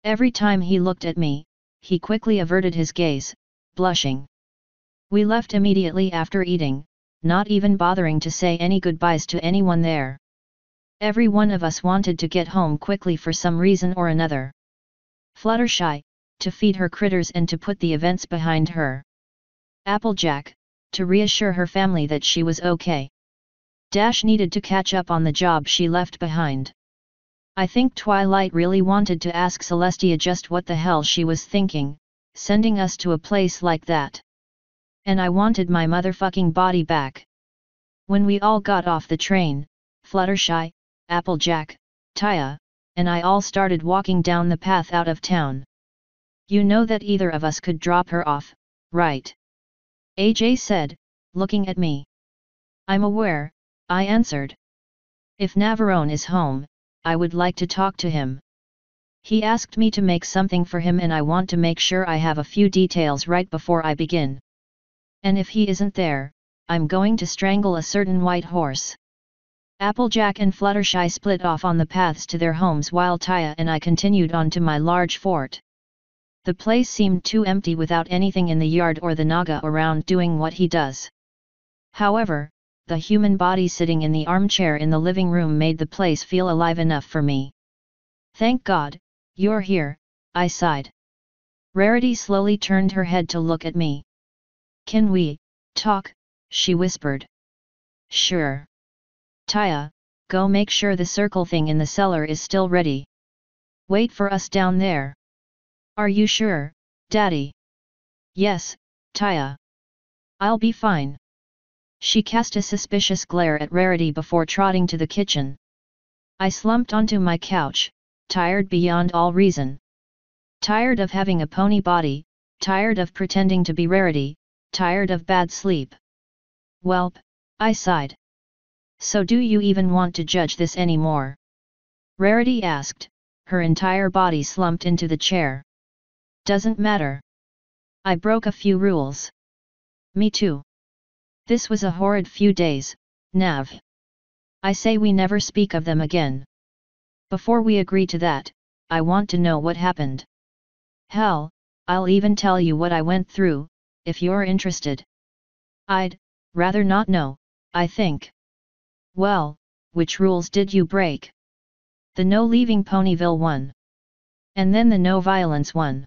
Every time he looked at me, he quickly averted his gaze, blushing. We left immediately after eating, not even bothering to say any goodbyes to anyone there. Every one of us wanted to get home quickly for some reason or another. Fluttershy, to feed her critters and to put the events behind her. Applejack, to reassure her family that she was okay. Dash needed to catch up on the job she left behind. I think Twilight really wanted to ask Celestia just what the hell she was thinking, sending us to a place like that. And I wanted my motherfucking body back. When we all got off the train, Fluttershy, Applejack, Taya, and I all started walking down the path out of town. You know that either of us could drop her off, right? AJ said, looking at me. I'm aware, I answered. If Navarone is home, I would like to talk to him. He asked me to make something for him and I want to make sure I have a few details right before I begin. And if he isn't there, I'm going to strangle a certain white horse. Applejack and Fluttershy split off on the paths to their homes while Taya and I continued on to my large fort. The place seemed too empty without anything in the yard or the Naga around doing what he does. However, the human body sitting in the armchair in the living room made the place feel alive enough for me. Thank God, you're here, I sighed. Rarity slowly turned her head to look at me. Can we talk? She whispered. Sure. Taya, go make sure the circle thing in the cellar is still ready. Wait for us down there. Are you sure, Daddy? Yes, Taya. I'll be fine. She cast a suspicious glare at Rarity before trotting to the kitchen. I slumped onto my couch, tired beyond all reason. Tired of having a pony body, tired of pretending to be Rarity, tired of bad sleep. Welp, I sighed. So do you even want to judge this anymore? Rarity asked, her entire body slumped into the chair. Doesn't matter. I broke a few rules. Me too. This was a horrid few days, Nav. I say we never speak of them again. Before we agree to that, I want to know what happened. Hell, I'll even tell you what I went through, if you're interested. I'd rather not know, I think. Well, which rules did you break? The no leaving Ponyville one. And then the no violence one.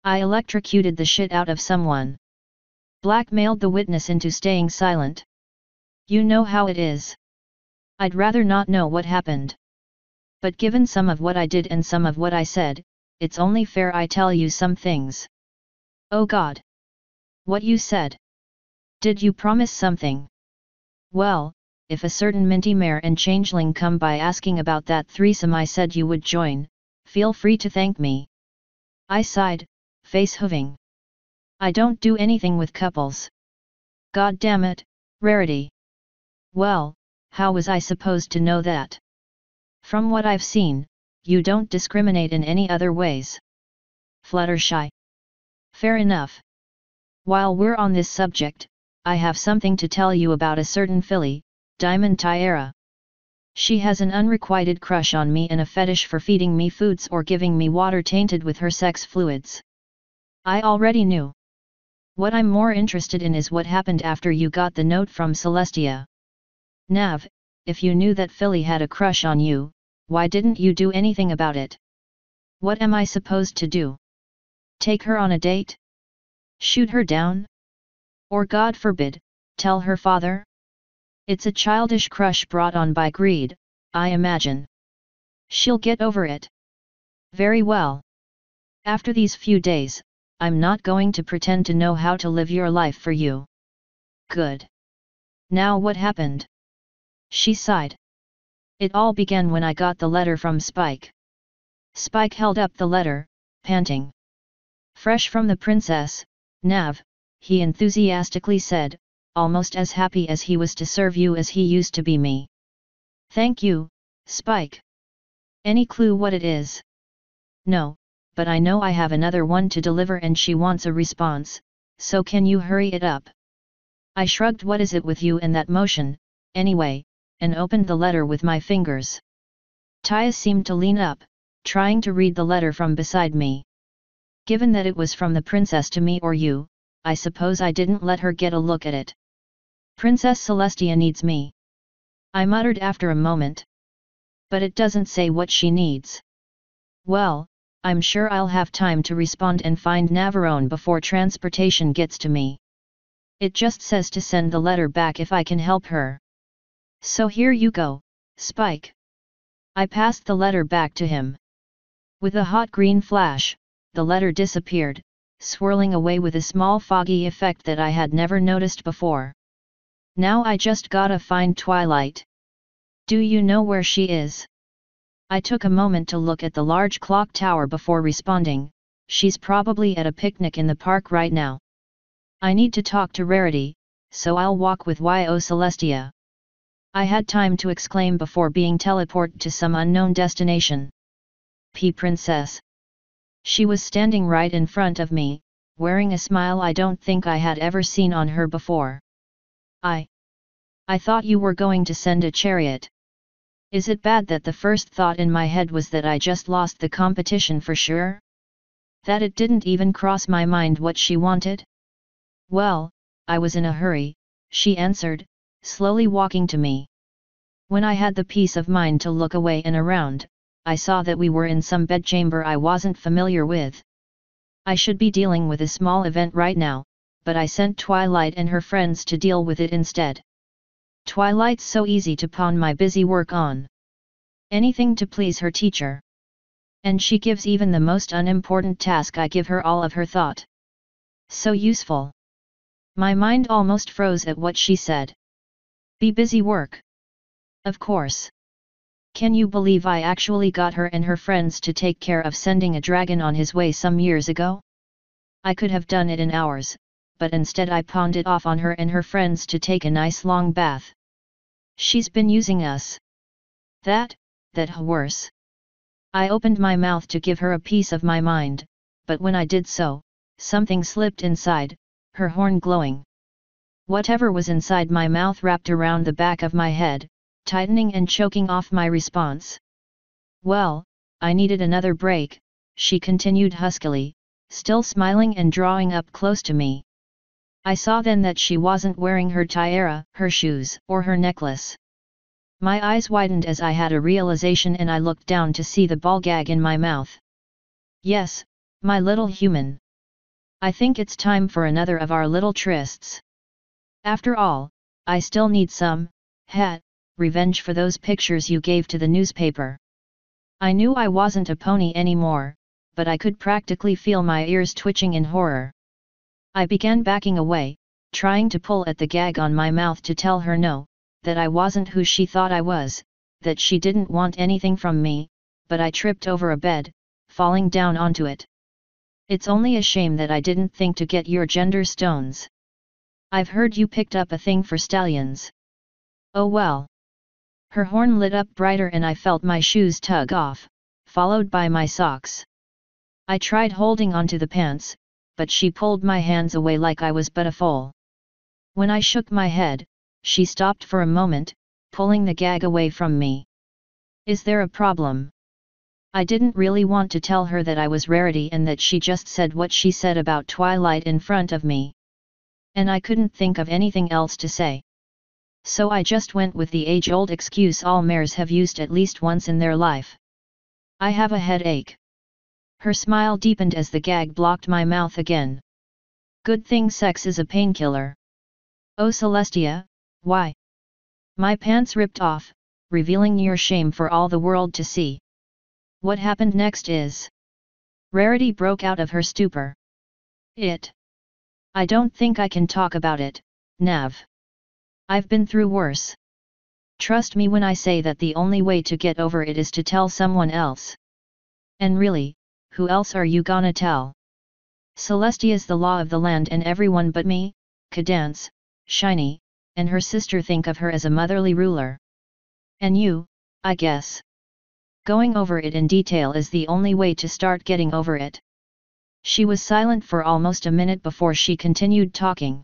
I electrocuted the shit out of someone. Blackmailed the witness into staying silent. You know how it is. I'd rather not know what happened. But given some of what I did and some of what I said, it's only fair I tell you some things. Oh God! What you said? Did you promise something? Well, if a certain Minty Mare and Changeling come by asking about that threesome I said you would join, feel free to thank me. I sighed, face hooving. I don't do anything with couples. God damn it, Rarity. Well, how was I supposed to know that? From what I've seen, you don't discriminate in any other ways. Fluttershy. Fair enough. While we're on this subject, I have something to tell you about a certain filly, Diamond Tiara. She has an unrequited crush on me and a fetish for feeding me foods or giving me water tainted with her sex fluids. I already knew. What I'm more interested in is what happened after you got the note from Celestia. Nav, if you knew that filly had a crush on you, why didn't you do anything about it? What am I supposed to do? Take her on a date? Shoot her down? Or God forbid, tell her father? It's a childish crush brought on by greed, I imagine. She'll get over it. Very well. After these few days, I'm not going to pretend to know how to live your life for you. Good. Now what happened? She sighed. It all began when I got the letter from Spike. Spike held up the letter, panting. Fresh from the princess, Nav, he enthusiastically said, almost as happy as he was to serve you as he used to be me. Thank you, Spike. Any clue what it is? No, but I know I have another one to deliver and she wants a response, so can you hurry it up? I shrugged. What is it with you and that motion, anyway, and opened the letter with my fingers. Taya seemed to lean up, trying to read the letter from beside me. Given that it was from the princess to me or you, I suppose I didn't let her get a look at it. Princess Celestia needs me. I muttered after a moment. But it doesn't say what she needs. Well, I'm sure I'll have time to respond and find Navarone before transportation gets to me. It just says to send the letter back if I can help her. So here you go, Spike. I passed the letter back to him. With a hot green flash, the letter disappeared, swirling away with a small foggy effect that I had never noticed before. Now I just gotta find Twilight. Do you know where she is? I took a moment to look at the large clock tower before responding. She's probably at a picnic in the park right now. I need to talk to Rarity, so I'll walk with you, Celestia. I had time to exclaim before being teleported to some unknown destination. Princess. She was standing right in front of me, wearing a smile I don't think I had ever seen on her before. I thought you were going to send a chariot. Is it bad that the first thought in my head was that I just lost the competition for sure? That it didn't even cross my mind what she wanted? Well, I was in a hurry, she answered, slowly walking to me. When I had the peace of mind to look away and around, I saw that we were in some bedchamber I wasn't familiar with. I should be dealing with a small event right now, but I sent Twilight and her friends to deal with it instead. Twilight's so easy to pawn my busy work on. Anything to please her teacher. And she gives even the most unimportant task I give her all of her thought. So useful. My mind almost froze at what she said. Be busy work. Of course. Can you believe I actually got her and her friends to take care of sending a dragon on his way some years ago? I could have done it in hours, but instead I pawned it off on her and her friends to take a nice long bath. She's been using us. That worse. I opened my mouth to give her a piece of my mind, but when I did so, something slipped inside, her horn glowing. Whatever was inside my mouth wrapped around the back of my head, tightening and choking off my response. Well, I needed another break, she continued huskily, still smiling and drawing up close to me. I saw then that she wasn't wearing her tiara, her shoes, or her necklace. My eyes widened as I had a realization and I looked down to see the ball gag in my mouth. Yes, my little human. I think it's time for another of our little trysts. After all, I still need some, revenge for those pictures you gave to the newspaper. I knew I wasn't a pony anymore, but I could practically feel my ears twitching in horror. I began backing away, trying to pull at the gag on my mouth to tell her no, that I wasn't who she thought I was, that she didn't want anything from me, but I tripped over a bed, falling down onto it. It's only a shame that I didn't think to get your gender stones. I've heard you picked up a thing for stallions. Oh well. Her horn lit up brighter and I felt my shoes tug off, followed by my socks. I tried holding onto the pants, but she pulled my hands away like I was but a foal. When I shook my head, she stopped for a moment, pulling the gag away from me. Is there a problem? I didn't really want to tell her that I was Rarity and that she just said what she said about Twilight in front of me. And I couldn't think of anything else to say. So I just went with the age-old excuse all mares have used at least once in their life. I have a headache. Her smile deepened as the gag blocked my mouth again. Good thing sex is a painkiller. Oh Celestia, why? My pants ripped off, revealing your shame for all the world to see. What happened next is... Rarity broke out of her stupor. I don't think I can talk about it, Nav. I've been through worse. Trust me when I say that the only way to get over it is to tell someone else. And really, who else are you gonna tell? Celestia's the law of the land and everyone but me, Cadance, Shiny, and her sister think of her as a motherly ruler. And you, I guess. Going over it in detail is the only way to start getting over it. She was silent for almost a minute before she continued talking.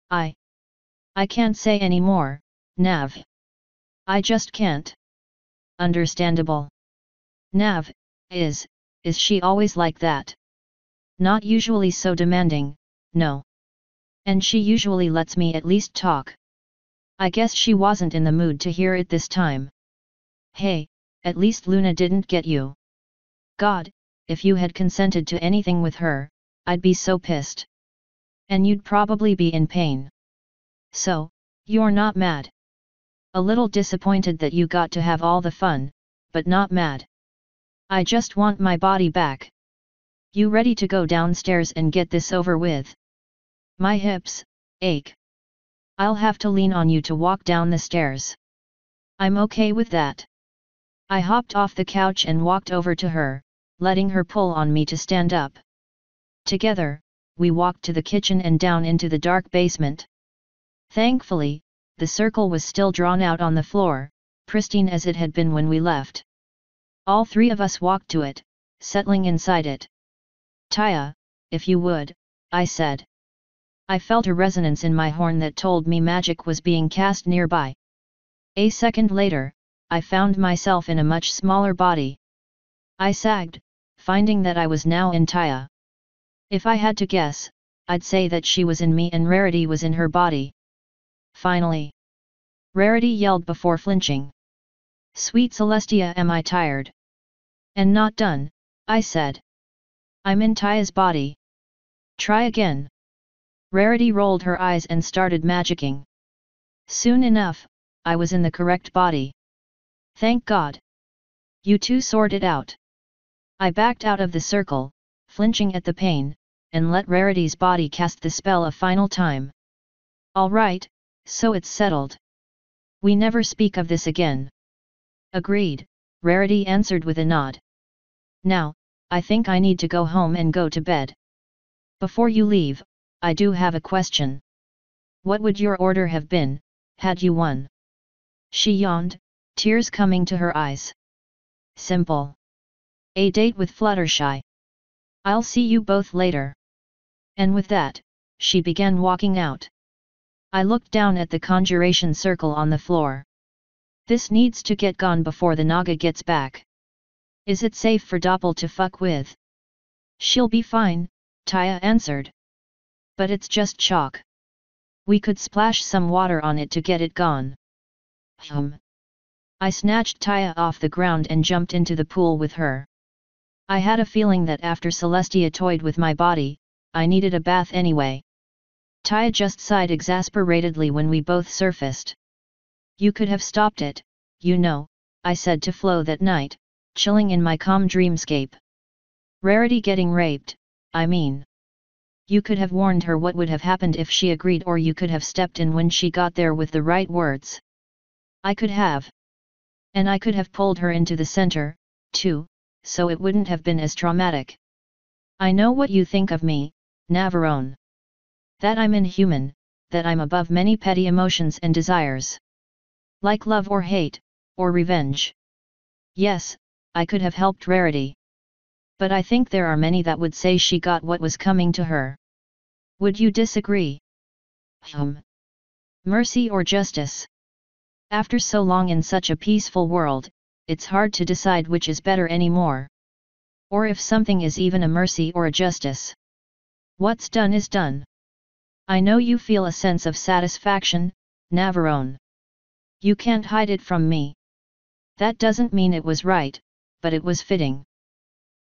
I can't say any more, Nav. I just can't. Understandable. Nav, is she always like that? Not usually so demanding, no. And she usually lets me at least talk. I guess she wasn't in the mood to hear it this time. Hey, at least Luna didn't get you. God, if you had consented to anything with her, I'd be so pissed. And you'd probably be in pain. So, you're not mad. A little disappointed that you got to have all the fun, but not mad. I just want my body back. You ready to go downstairs and get this over with? My hips ache. I'll have to lean on you to walk down the stairs. I'm okay with that. I hopped off the couch and walked over to her, letting her pull on me to stand up. Together, we walked to the kitchen and down into the dark basement. Thankfully, the circle was still drawn out on the floor, pristine as it had been when we left. All three of us walked to it, settling inside it. "Taya, if you would," I said. I felt a resonance in my horn that told me magic was being cast nearby. A second later, I found myself in a much smaller body. I sagged, finding that I was now in Taya. If I had to guess, I'd say that she was in me and Rarity was in her body. Finally, Rarity yelled before flinching. "Sweet Celestia, am I tired?" "And not done," I said. "I'm in Taya's body." "Try again." Rarity rolled her eyes and started magicking. Soon enough, I was in the correct body. "Thank God. You two sort it out." I backed out of the circle, flinching at the pain, and let Rarity's body cast the spell a final time. "All right, so it's settled. We never speak of this again." "Agreed," Rarity answered with a nod. "Now, I think I need to go home and go to bed. Before you leave, I do have a question. What would your order have been, had you won?" She yawned, tears coming to her eyes. "Simple. A date with Fluttershy. I'll see you both later." And with that, she began walking out. I looked down at the conjuration circle on the floor. This needs to get gone before the Naga gets back. "Is it safe for Doppel to fuck with?" "She'll be fine," Taya answered. "But it's just chalk. We could splash some water on it to get it gone." I snatched Taya off the ground and jumped into the pool with her. I had a feeling that after Celestia toyed with my body, I needed a bath anyway. Taya just sighed exasperatedly when we both surfaced. "You could have stopped it, you know," I said to Flo that night, chilling in my calm dreamscape. "Rarity getting raped, I mean. You could have warned her what would have happened if she agreed, or you could have stepped in when she got there with the right words." "I could have. And I could have pulled her into the center, too, so it wouldn't have been as traumatic. I know what you think of me, Navarone. That I'm inhuman, that I'm above many petty emotions and desires. Like love or hate, or revenge. Yes, I could have helped Rarity. But I think there are many that would say she got what was coming to her. Would you disagree?" Mercy or justice? After so long in such a peaceful world, it's hard to decide which is better anymore. Or if something is even a mercy or a justice. What's done is done. I know you feel a sense of satisfaction, Navarone. You can't hide it from me. That doesn't mean it was right, but it was fitting.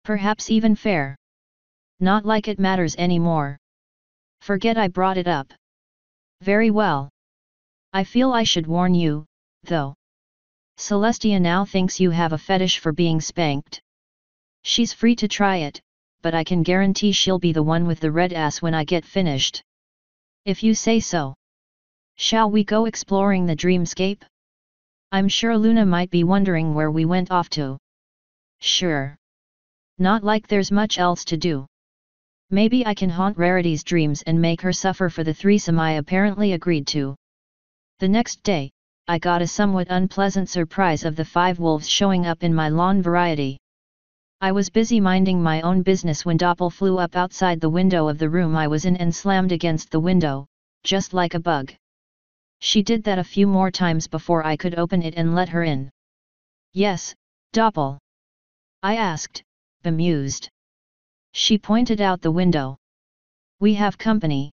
Perhaps even fair. Not like it matters anymore. Forget I brought it up. Very well. I feel I should warn you, though. Celestia now thinks you have a fetish for being spanked. She's free to try it, but I can guarantee she'll be the one with the red ass when I get finished. If you say so. Shall we go exploring the dreamscape? I'm sure Luna might be wondering where we went off to. Sure. Not like there's much else to do. Maybe I can haunt Rarity's dreams and make her suffer for the threesome I apparently agreed to. The next day, I got a somewhat unpleasant surprise of the 5 wolves showing up in my lawn variety. I was busy minding my own business when Doppel flew up outside the window of the room I was in and slammed against the window, just like a bug. She did that a few more times before I could open it and let her in. "Yes, Doppel?" I asked, bemused. She pointed out the window. "We have company."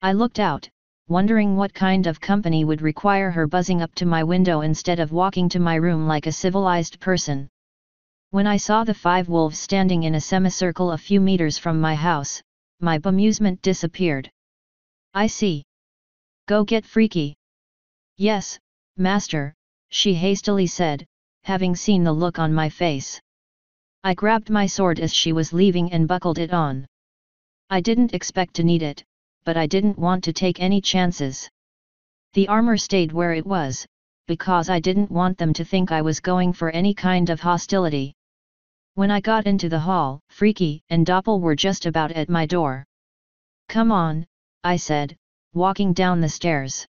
I looked out, wondering what kind of company would require her buzzing up to my window instead of walking to my room like a civilized person. When I saw the 5 wolves standing in a semicircle a few meters from my house, my bemusement disappeared. "I see. Go get freaky." "Yes, master," she hastily said, having seen the look on my face. I grabbed my sword as she was leaving and buckled it on. I didn't expect to need it, but I didn't want to take any chances. The armor stayed where it was, because I didn't want them to think I was going for any kind of hostility. When I got into the hall, Freaky and Doppel were just about at my door. "Come on," I said, walking down the stairs.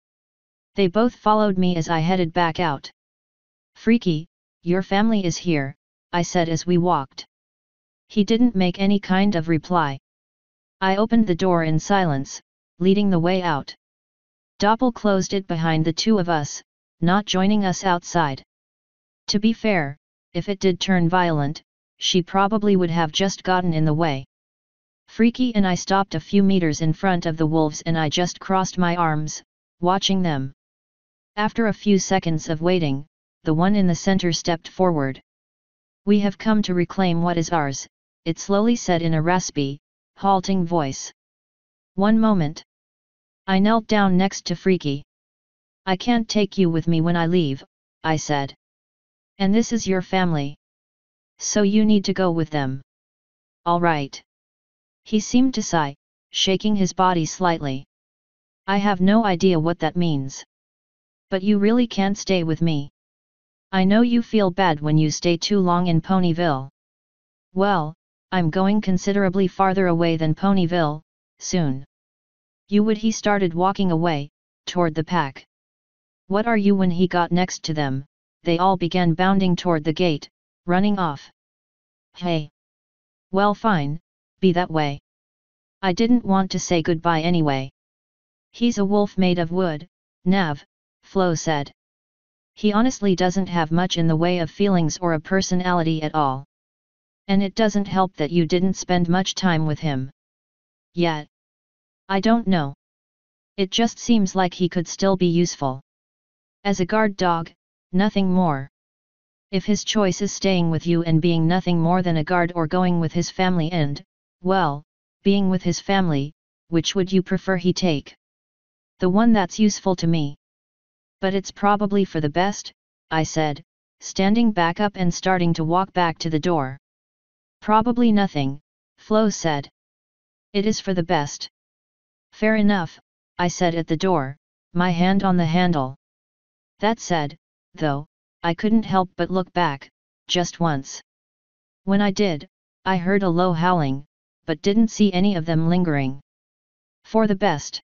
They both followed me as I headed back out. "Freaky, your family is here," I said as we walked. He didn't make any kind of reply. I opened the door in silence, leading the way out. Doppel closed it behind the two of us, not joining us outside. To be fair, if it did turn violent, she probably would have just gotten in the way. Freaky and I stopped a few meters in front of the wolves and I just crossed my arms, watching them. After a few seconds of waiting, the one in the center stepped forward. "We have come to reclaim what is ours," it slowly said in a raspy, halting voice. "One moment." I knelt down next to Freaky. "I can't take you with me when I leave," I said. "And this is your family. So you need to go with them." "All right." He seemed to sigh, shaking his body slightly. "I have no idea what that means. But you really can't stay with me. I know you feel bad when you stay too long in Ponyville." "Well, I'm going considerably farther away than Ponyville, soon." "You would." He started walking away, toward the pack. "What are you?" When he got next to them, they all began bounding toward the gate, running off. "Hey! Well, fine, be that way. I didn't want to say goodbye anyway." "He's a wolf made of wood, Nav," Flo said. "He honestly doesn't have much in the way of feelings or a personality at all. And it doesn't help that you didn't spend much time with him. Yet. I don't know. It just seems like he could still be useful. As a guard dog, nothing more. If his choice is staying with you and being nothing more than a guard or going with his family and, well, being with his family, which would you prefer he take?" "The one that's useful to me." "But it's probably for the best," I said, standing back up and starting to walk back to the door. "Probably nothing," Flo said. "It is for the best." "Fair enough," I said at the door, my hand on the handle. That said, though, I couldn't help but look back, just once. When I did, I heard a low howling, but didn't see any of them lingering. "For the best."